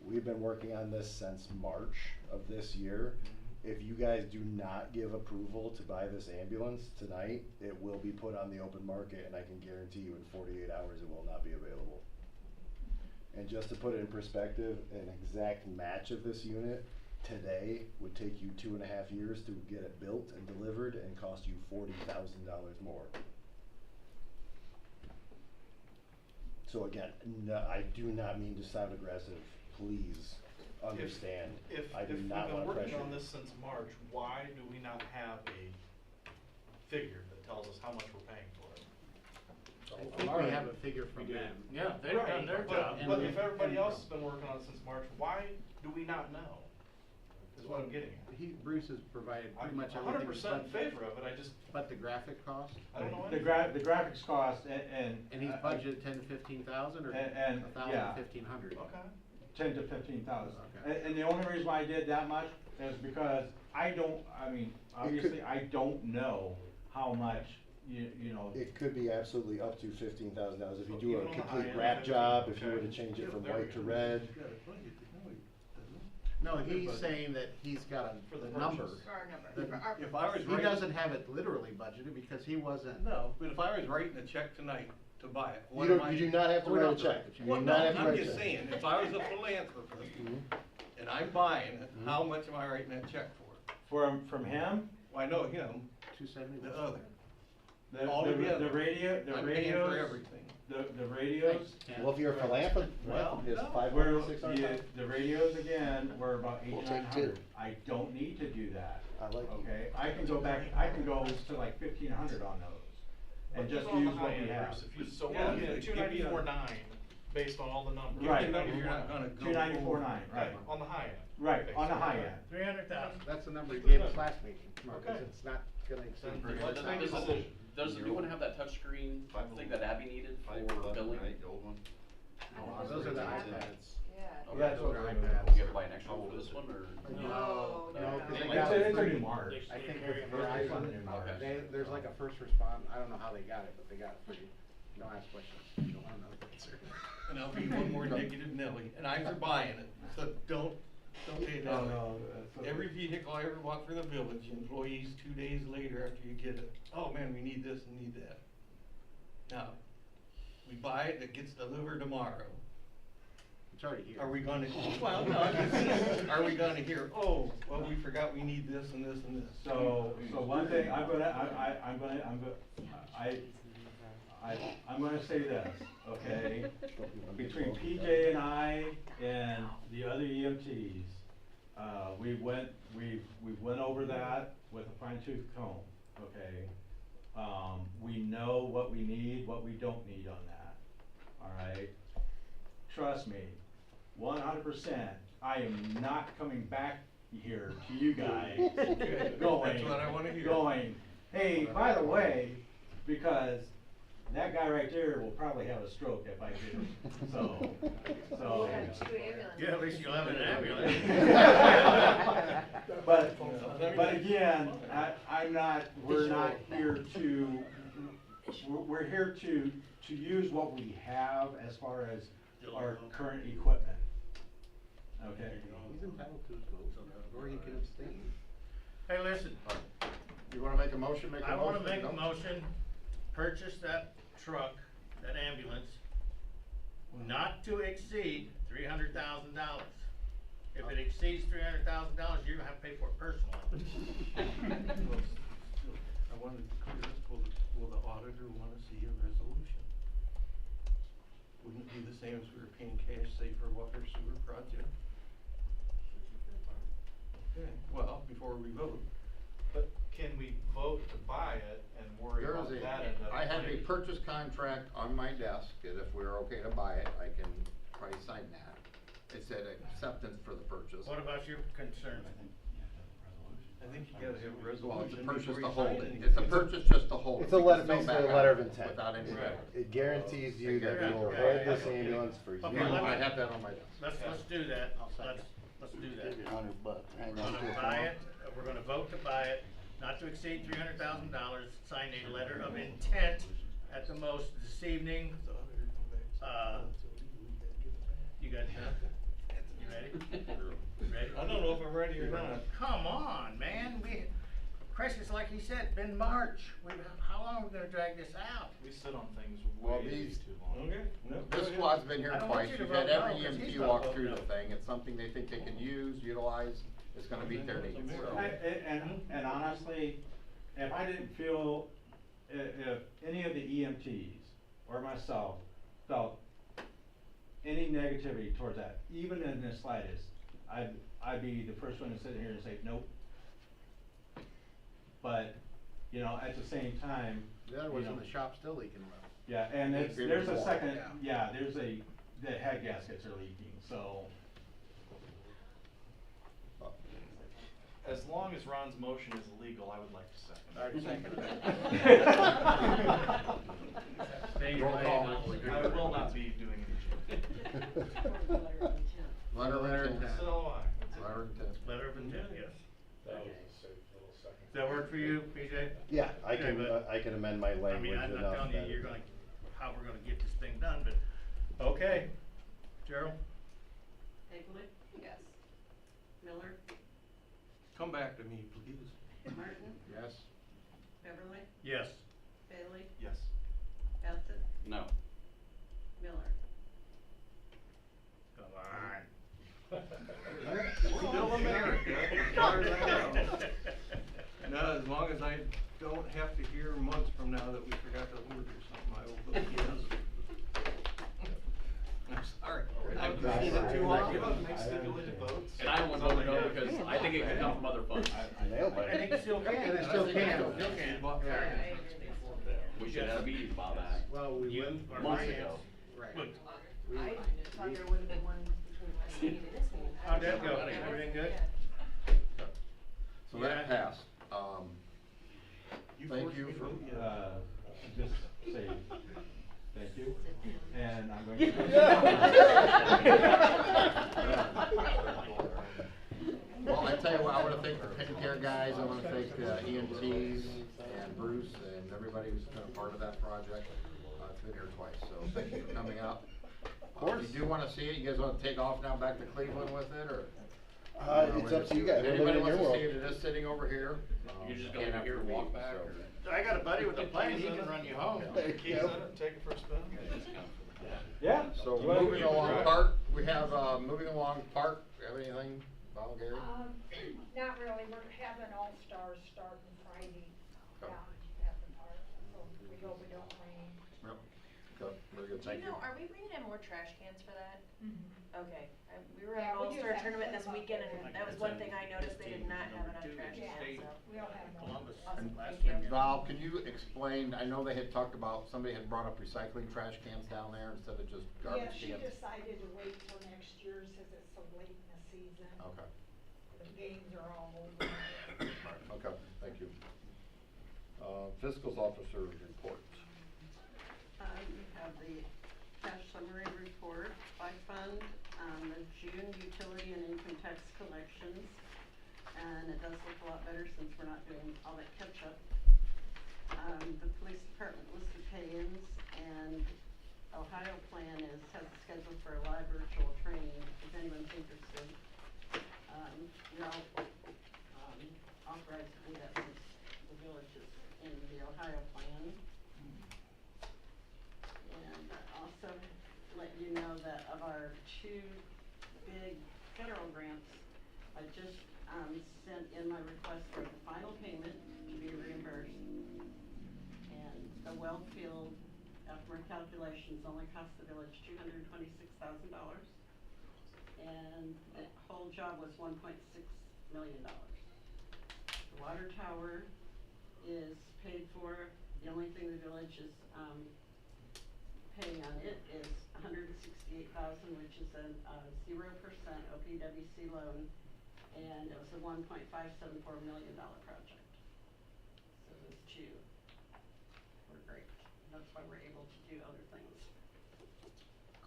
We've been working on this since March of this year. If you guys do not give approval to buy this ambulance tonight, it will be put on the open market, and I can guarantee you in 48 hours it will not be available. And just to put it in perspective, an exact match of this unit today would take you 2.5 years to get it built and delivered and cost you $40,000 more. So again, no, I do not mean to sound aggressive. Please understand. I do not want to pressure If we've been working on you. this since March, why do we not have a figure that tells us how much we're paying for it? I think we have a figure from them. Yeah, they've done their job. But if everybody else has been working on it since March, why do we not know? Is what I'm getting at. Bruce has provided pretty I'm much everything. 100% in favor of it, I just, But the graphic cost? I don't know The anything. graphics cost and. And he's budgeted 10 to 15,000 or And- 1,000 yeah. to 1,500? Okay. 10 to 15,000. Okay. And the only reason why I did that much is because obviously I don't know how much, you know. It could be absolutely up to $15,000 if you So do even a on the complete high end, wrap that's job, okay. if you were to change it from There white we to go. red. No, he's saying that he's got For the a number. purchase. For our number. The- For our- If I was He writing, doesn't have it literally budgeted because he wasn't. no, but if I was writing a check tonight to buy it, You what am I? do not have to We write a don't have to check. write the check. You Well, do no, not have to I'm write a just check. saying, if I was a philanthropist and I'm buying it, how much am I writing that check for? From him, Well, I know him, 270. the other. the All the together. radio, I'm paying for everything. the radios. Well, if you're a philanthropist, Well, it's no. 500, We're, 600. the radios again, were about We'll take 8,900. two. I don't need to do that. I like you. Okay, I can go to like 1,500 on those. And But just keep it on the use high what we end, have. Bruce. If you, so Yeah, we're looking at give me a- 294.9 based on all the numbers. Right. You're not gonna go. 294.9, right. Okay, on the high end. Right, Okay, on the so- high end. 300,000. That's the number he gave us last meeting, Mark, 'cause Okay. it's not gonna exceed. Then Does let's make a decision. Does the new one have that touchscreen thing that Abby needed for billing? The old one? No, those are the iPads. Yeah. Okay. That's what Those are we're iPads. We have to buy an extra one for this one, or? No, No, no. 'cause they It's got a- it it's a free. new March. I think Very with good. Verizon, Okay. there's like a first respond, I don't know how they got it, but they got it free. Don't ask questions, you don't wanna know the answer. And I'll be one more negative Nelly, and I'm for buying it, so don't say that. No, that's okay. Every vehicle I ever bought for the village, employees 2 days later after you get it, oh man, we need this and need that. Now, we buy it, it gets delivered tomorrow. It's already here. Are we gonna, well, no, I'm just saying, are we gonna hear, oh, well, we forgot we need this and this and this? So one thing, I'm gonna say this, okay? Between PJ and I and the other EMTs, we went over that with a fine tooth comb, okay? We know what we need, what we don't need on that, all right? Trust me, 100%, I am not coming back here to you guys Good. going, That's what I wanna hear. going, hey, by the way, because that guy right there will probably have a stroke if I get it, so. We'll have 2 ambulances. Yeah, at least you'll have an ambulance. But again, I'm not, we're not here to, we're here to use what we have as far as our current equipment. Okay? He's entitled to his vote, or he can abstain. Hey, listen, You wanna make a motion, make a motion? I wanna make No? a motion, purchase that truck, that ambulance, not to exceed $300,000. If it exceeds $300,000, you're gonna have to pay for it personally. I wanted to clear this, will the auditor wanna see a resolution? Wouldn't it be the same as we were paying cash, say, for water sewer project? Okay, well, before we vote. But can we vote to buy it and worry There about is that end of I have a later? purchase contract on my desk, and if we're okay to buy it, I can probably sign that. It said acceptance for the purchase. What about your concerns? I think you gotta have a resolution. Well, it's a purchase before to you hold sign it. anything. It's a purchase just to hold it. It's a We letter, can sell basically a back letter out of intent. Without any. It guarantees you that you will Yeah, hold yeah, this yeah. ambulance for Okay, you. let me- I have that on my desk. Let's do that, let's do that. $100, hang We're on gonna to it. buy it, we're gonna vote to buy it, not to exceed $300,000, sign a letter of intent at the most this evening. You guys done? You ready? You ready? I don't know if I'm ready or not. Come on, man, Chris, like he said, been March, how long are we gonna drag this out? We sit on things Well, way these- too long. Okay, no, go This ahead. squad's been here I don't want twice, you to we've had vote no, every 'cause he's EMT gonna walk vote through no. the thing, it's something they think they can use, utilize, it's gonna meet their needs, so. And honestly, if I didn't feel, if any of the EMTs or myself felt any negativity towards that, even in the slightest, I'd be the first one to sit here and say, nope. But, you know, at the same time, The other one's in the shop still leaking well. yeah, and Needs to be there's a resolved. second, the head gaskets are leaking, so. As long as Ron's motion is illegal, I would like to second. I second Stay Roll away. call. I will not be doing anything. Letter of intent. So am I. Letter of intent. Letter of intent, yes. That was a safe little second. Does that work for you, PJ? Yeah, I Okay, can amend my I language mean, I'm enough not telling that you it- how we're gonna get this thing done, but, okay. Gerald? Egley, Yes. Miller, Come back to me, please. Martin, Yes. Beverly, Yes. Bailey, Yes. Bassett, No. Miller. Come on. Still America, as far as I know. Now, as long as I don't have to hear months from now that we forgot to order something, I will vote yes. I'm sorry. I've seen it too long. Give up make stipulated votes. And I won't vote no because I think it could come from other funds. I nailed I think you still can. They still can. Still can. Yeah. We should have a meeting about that. Well, we You went. or Months finance? ago. Right. Look, I thought there would've been one between last meeting and this meeting. I how'd don't that go? know. Everything good? Yeah. So that Yeah. passed, thank forced you me to for. vote yes. Just say, thank you, and I'm going Well, I tell you what, I wanna thank the pin care guys, I wanna thank EMTs and Bruce and everybody who's been a part of that project. It's been here twice, so thank you for coming out. Of course. If you do wanna see it, you guys wanna take off now back to Cleveland with it, or? It's up to you guys. We're Anybody living in wants your to see world. it, it is sitting over here. You're just Can't gonna have be here to to walk leave, back, so. or? I got a buddy with a plane, he can run you home. Keys on it, take it for a spin. Yeah. So You wanna- moving along, Park, we have, moving along, Park, have anything, Val, Gary? Not really, we're having All-Stars starting Friday Okay. down at the park, so we hope we don't rain. Yep. Okay, very good, Do thank you you. know, are we bringing in more trash cans for that? Okay, we were Yeah, at we an just All-Star have to tournament put this them up weekend, there. and that was one thing I noticed, they did not have enough trash Yeah. cans, so. We'll have them. Columbus, Awesome, last thank you. weekend. Val, can you explain, I know they had talked about, somebody had brought up recycling trash cans down there instead of just Yeah, garbage she cans? decided to wait till next year since it's so late in the season. Okay, The games are all over. okay, thank you. Fiscal officer report. have the cash summary report by fund, the June utility and income tax collections. And it does look a lot better since we're not doing all that catch-up. The police department listed pay-ins, and Ohio plan has a schedule for a live virtual training, if anyone's interested. You're all, authorized to do that since the village is in the Ohio plan. And also let you know that of our 2 big federal grants, I just sent in my request for the final payment to be reimbursed. And the well field, after my calculations, only cost the village $226,000. And the whole job was $1.6 million. The water tower is paid for. The only thing the village is paying on it is $168,000, which is a 0% OPWC loan, and it was a $1.574 million project. So those 2 were great. That's why we're able to do other things.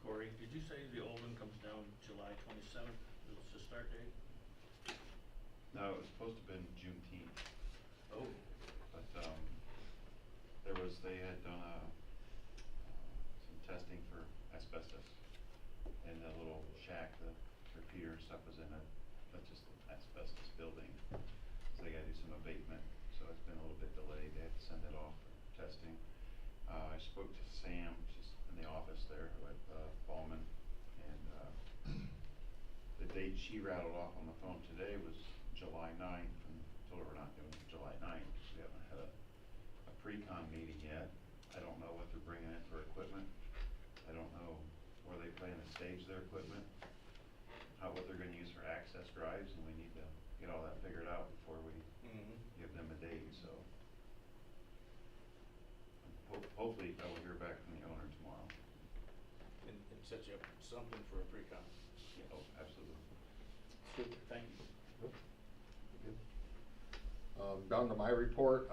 Corey, did you say the old one comes down July 27th? Is the start date? No, it was supposed to have been Juneteenth. Oh. But, they had done some testing for asbestos in the little shack, the repeater and stuff was in it. That's just an asbestos building. So they gotta do some abatement, so it's been a little bit delayed. They had to send it off for testing. I spoke to Sam, she's in the office there, with Ballman, and the date she rattled off on the phone today was July 9th, and told her we're not doing July 9th, because we haven't had a pre-con meeting yet. I don't know what they're bringing in for equipment. I don't know where they plan to stage their equipment, what they're gonna use for access drives, and we need to get all that figured out before we give them a date, so. Hopefully I will hear back from the owner tomorrow. And set you up something for a pre-con. Yeah, oh, absolutely. Super, thank you. Down to my report,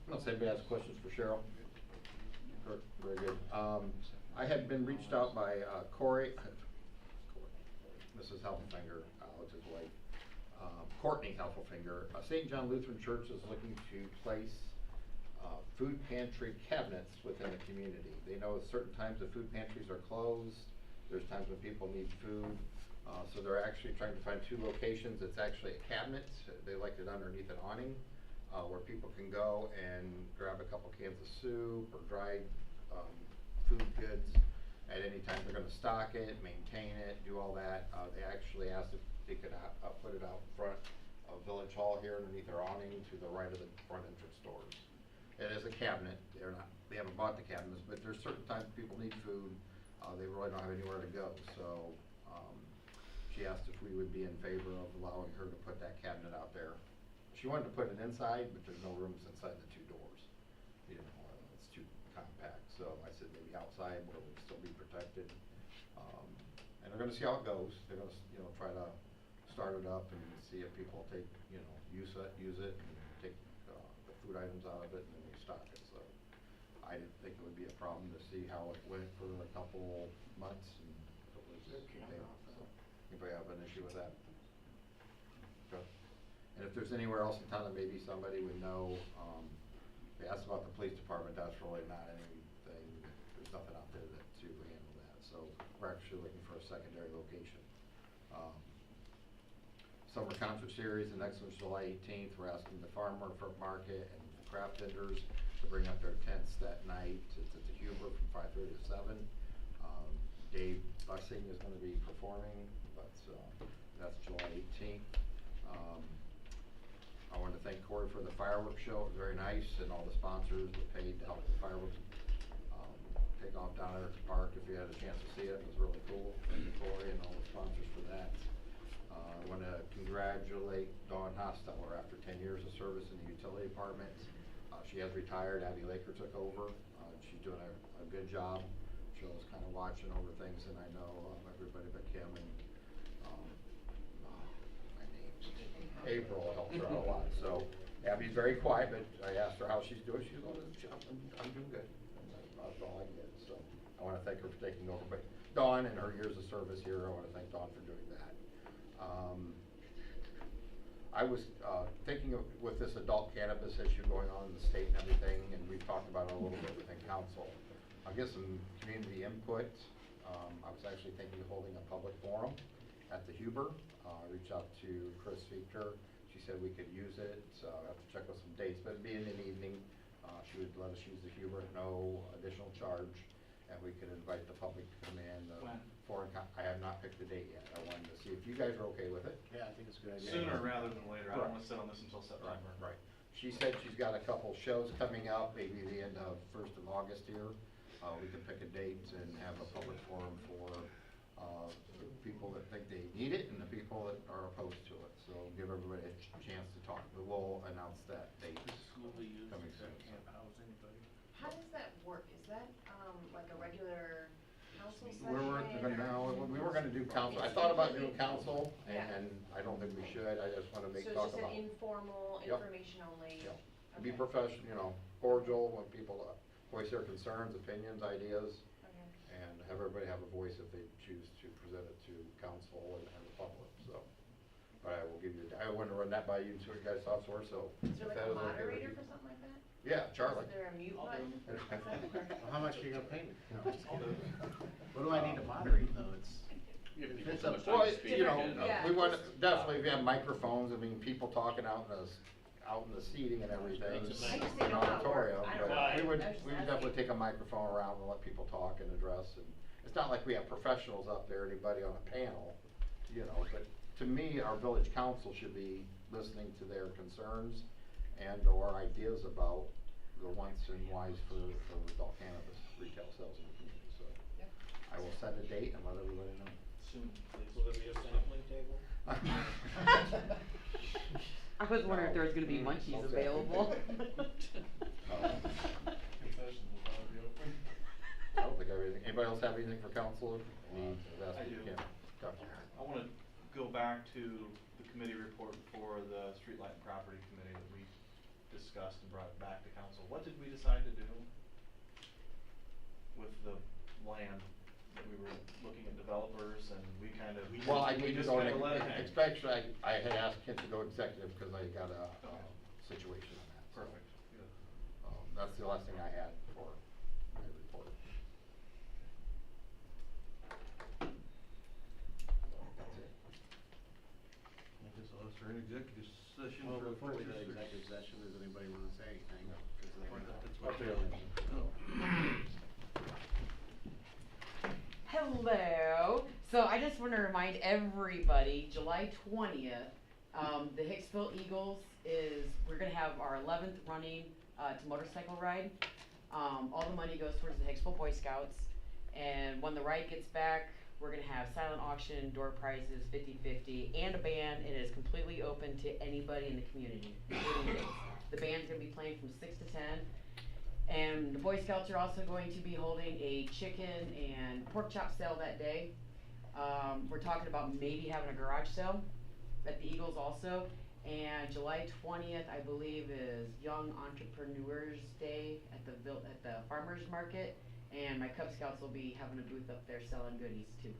unless anybody has questions for Cheryl. Very good. I had been reached out by Corey, Mrs. Helfenfinger, Alex's wife, Courtney Helfenfinger. St. John Lutheran Church is looking to place food pantry cabinets within the community. They know at certain times the food pantries are closed. There's times when people need food. So they're actually trying to find 2 locations. It's actually a cabinet. They like it underneath an awning where people can go and grab a couple cans of soup or dried food goods. At any time they're going to stock it, maintain it, do all that. They actually asked if they could put it out front of Village Hall here underneath their awning to the right of the front entrance doors. It is a cabinet. They haven't bought the cabinets, but there's certain times people need food. They really don't have anywhere to go. So she asked if we would be in favor of allowing her to put that cabinet out there. She wanted to put it inside, but there's no rooms inside the 2 doors. You know, it's too compact. So I said maybe outside where it would still be protected. And they're gonna see how it goes. They're gonna, try to start it up and see if people take, use it and take the food items out of it and then restock it. So I didn't think it would be a problem to see how it went for a couple months, and it was okay. So anybody have an issue with that? Okay. And if there's anywhere else in town that maybe somebody would know, they asked about the police department. That's really not anything. There's nothing out there to handle that. So we're actually looking for a secondary location. Summer concert series, the next one's July 18th. We're asking the farmer market and craft vendors to bring up their tents that night. It's at the Huber from 5:30 to 7. Dave Bussing is going to be performing, but that's July 18th. I want to thank Corey for the fireworks show. It was very nice, and all the sponsors that paid to help the fireworks take off down there at the park. If you had a chance to see it, it was really cool. Thank you, Corey, and all the sponsors for that. I want to congratulate Dawn Hosteller after 10 years of service in the utility department. She has retired. Abby Laker took over. She's doing a good job. She was kind of watching over things, and I know everybody but Kim and my name's April helped her out a lot. So Abby's very quiet, but I asked her how she's doing. She's going, I'm doing good. that's all I get, so I wanna thank her for taking over, but Dawn and her years of service here, I wanna thank Dawn for doing that. I was, thinking of, with this adult cannabis issue going on in the state and everything, and we've talked about it a little bit within council, I'll get some community input. I was actually thinking of holding a public forum at the Huber. I reached out to Chris Feature. She said we could use it. I have to check with some dates, but it'd be in the evening. She would let us use the Huber at no additional charge, and we could invite the public to come in. When? I have not picked the date yet. I wanted to see if you guys are okay with it. Yeah, I think it's a good idea. Sooner rather than later. I don't Right. wanna sit on this until September. Right. She said she's got a couple shows coming up, maybe the end of 1st of August here. We could pick a date and have a public forum for, the people that think they need it and the people that are opposed to it. So give everybody a chance to talk, but we'll announce that date coming soon. How does that work? Is that, like a regular council session? We were gonna do council. I thought about doing council, and I don't think we should. I just wanna talk about. So it's just an informal, Yep. information only? Yep. Be Okay. professional, cordial, when people voice their concerns, opinions, ideas, Okay. and have everybody have a voice if they choose to present it to council and the public, so. But I will give you, I want to run that by you, so you guys thoughts were, so. Is there if like that a is okay with moderator you. for something like that? Yeah, Charlie. Is there a mute button? Well, how much are you gonna pay me? No, just kidding. What do I need to moderate though? Give people It's so up much to time Well, to speak. you know, and, Yeah. we want, definitely, we have microphones, I mean, people talking out in the seating and everything. I just didn't in know how it worked. auditorium, I don't but know. we would, I was just we would asking. definitely take a microphone around and let people talk and address, and it's not like we have professionals up there, anybody on a panel, you know, but to me, our village council should be listening to their concerns and or ideas about the wants and whys for adult cannabis retail sales in the community, so. Yep. I will set a date and let everybody know. Soon, please. Will there be a sampling table? I was wondering if there was gonna be munchies No available. Concessions will probably be open. I don't think I have anything. Anybody else have anything for council? I do. I wanna go back to the committee report for the streetlight and property committee that we discussed and brought back to council. What did we decide to do with the land that we were looking at developers and we kind of, Well, I need to just go, kinda let it hang? especially, I had asked Kent to go executive because I got a, situation on that. so, Perfect, good. That's the last thing I had for my report. That's it. I guess I'll ask for an executive session Well, for before we go to purchase or- executive session, does anybody wanna say anything? No. 'Cause they wanna- That's Up what to they you. Hello. So I just want to remind everybody, July 20th, the Hicksville Eagles we're going to have our 11th running to motorcycle ride. All the money goes towards the Hicksville Boy Scouts. And when the ride gets back, we're going to have silent auction, door prizes, 50-50, and a band. It is completely open to anybody in the community, including kids. The band's going to be playing from 6 to 10. And the Boy Scouts are also going to be holding a chicken and pork chop sale that day. We're talking about maybe having a garage sale at the Eagles also. And July 20th, I believe, is Young Entrepreneurs Day at the Farmers Market. And my Cub Scouts will be having a booth up there selling goodies too.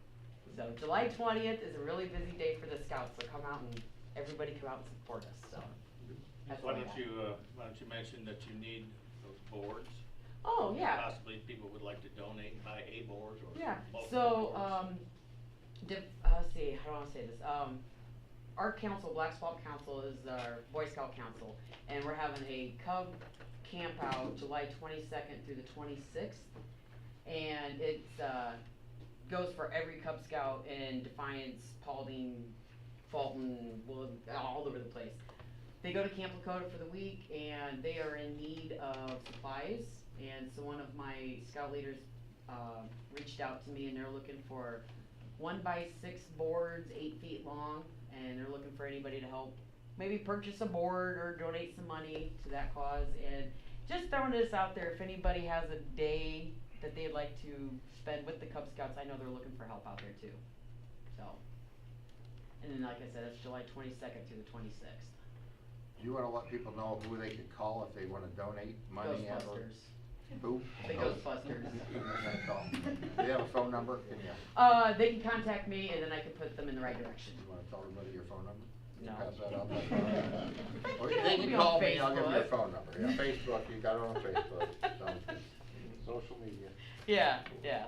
So July 20th is a really busy day for the Scouts, so come out and everybody come out and support us, so. That's Why all I don't have. you mention that you need those boards? Oh, yeah. Possibly people would like to donate and buy a board or Yeah, multiple so, boards. let's see, how do I wanna say this, our council, Black Swamp Council, is our Boy Scout council, and we're having a Cub camp out July 22nd through the 26th, and it's, goes for every Cub Scout in Defiance, Paulding, Fulton, all over the place. They go to Camp Lakota for the week, and they are in need of supplies, and so one of my scout leaders reached out to me, and they're looking for 1x6 boards, 8 feet long, and they're looking for anybody to help maybe purchase a board or donate some money to that cause. And just throwing this out there, if anybody has a day that they'd like to spend with the Cub Scouts, I know they're looking for help out there too. So, and then like I said, it's July 22nd through the 26th. Do you wanna let people know who they could call if they wanna donate money and or? Ghostbusters. Who? The Ghostbusters. Do you have a phone number? Can you, They can contact me and then I can put them in the right direction. you wanna tell everybody your phone number? Can you No. pass that out? Or They they can can be on call me, I'll give you your Facebook. phone number. Yeah, Facebook, you got it on Facebook. Sounds good. Social media. Yeah,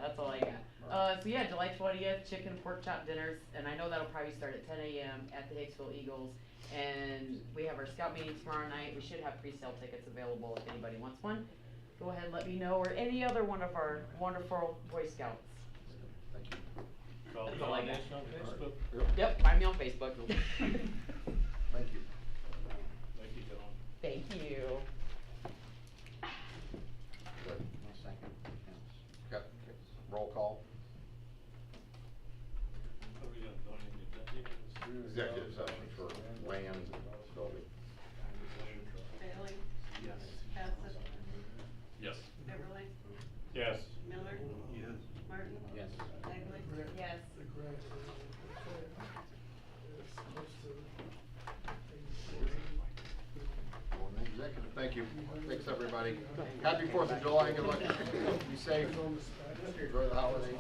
that's all I got. So yeah, July 20th, chicken and pork chop dinners, and I know that'll probably start at 10 a.m. at the Hicksville Eagles. And we have our scout meeting tomorrow night. We should have pre-sale tickets available if anybody wants one. Go ahead and let me know, or any other one of our wonderful Boy Scouts. Thank you. Call That's all I got. on Facebook. Yep, find me on Facebook. Thank you. Thank you, John. Thank you. Good. Second. Got, roll call. Are we gonna go into Executive session for land building. Bailey? Yes. Bassett? Yes. Beverly? Yes. Miller? Yes. Martin? Yes. Bagley? Yes. Well, an executive, thank you. Thanks, everybody. Happy 4th of July, good luck. Be safe. Enjoy the holiday.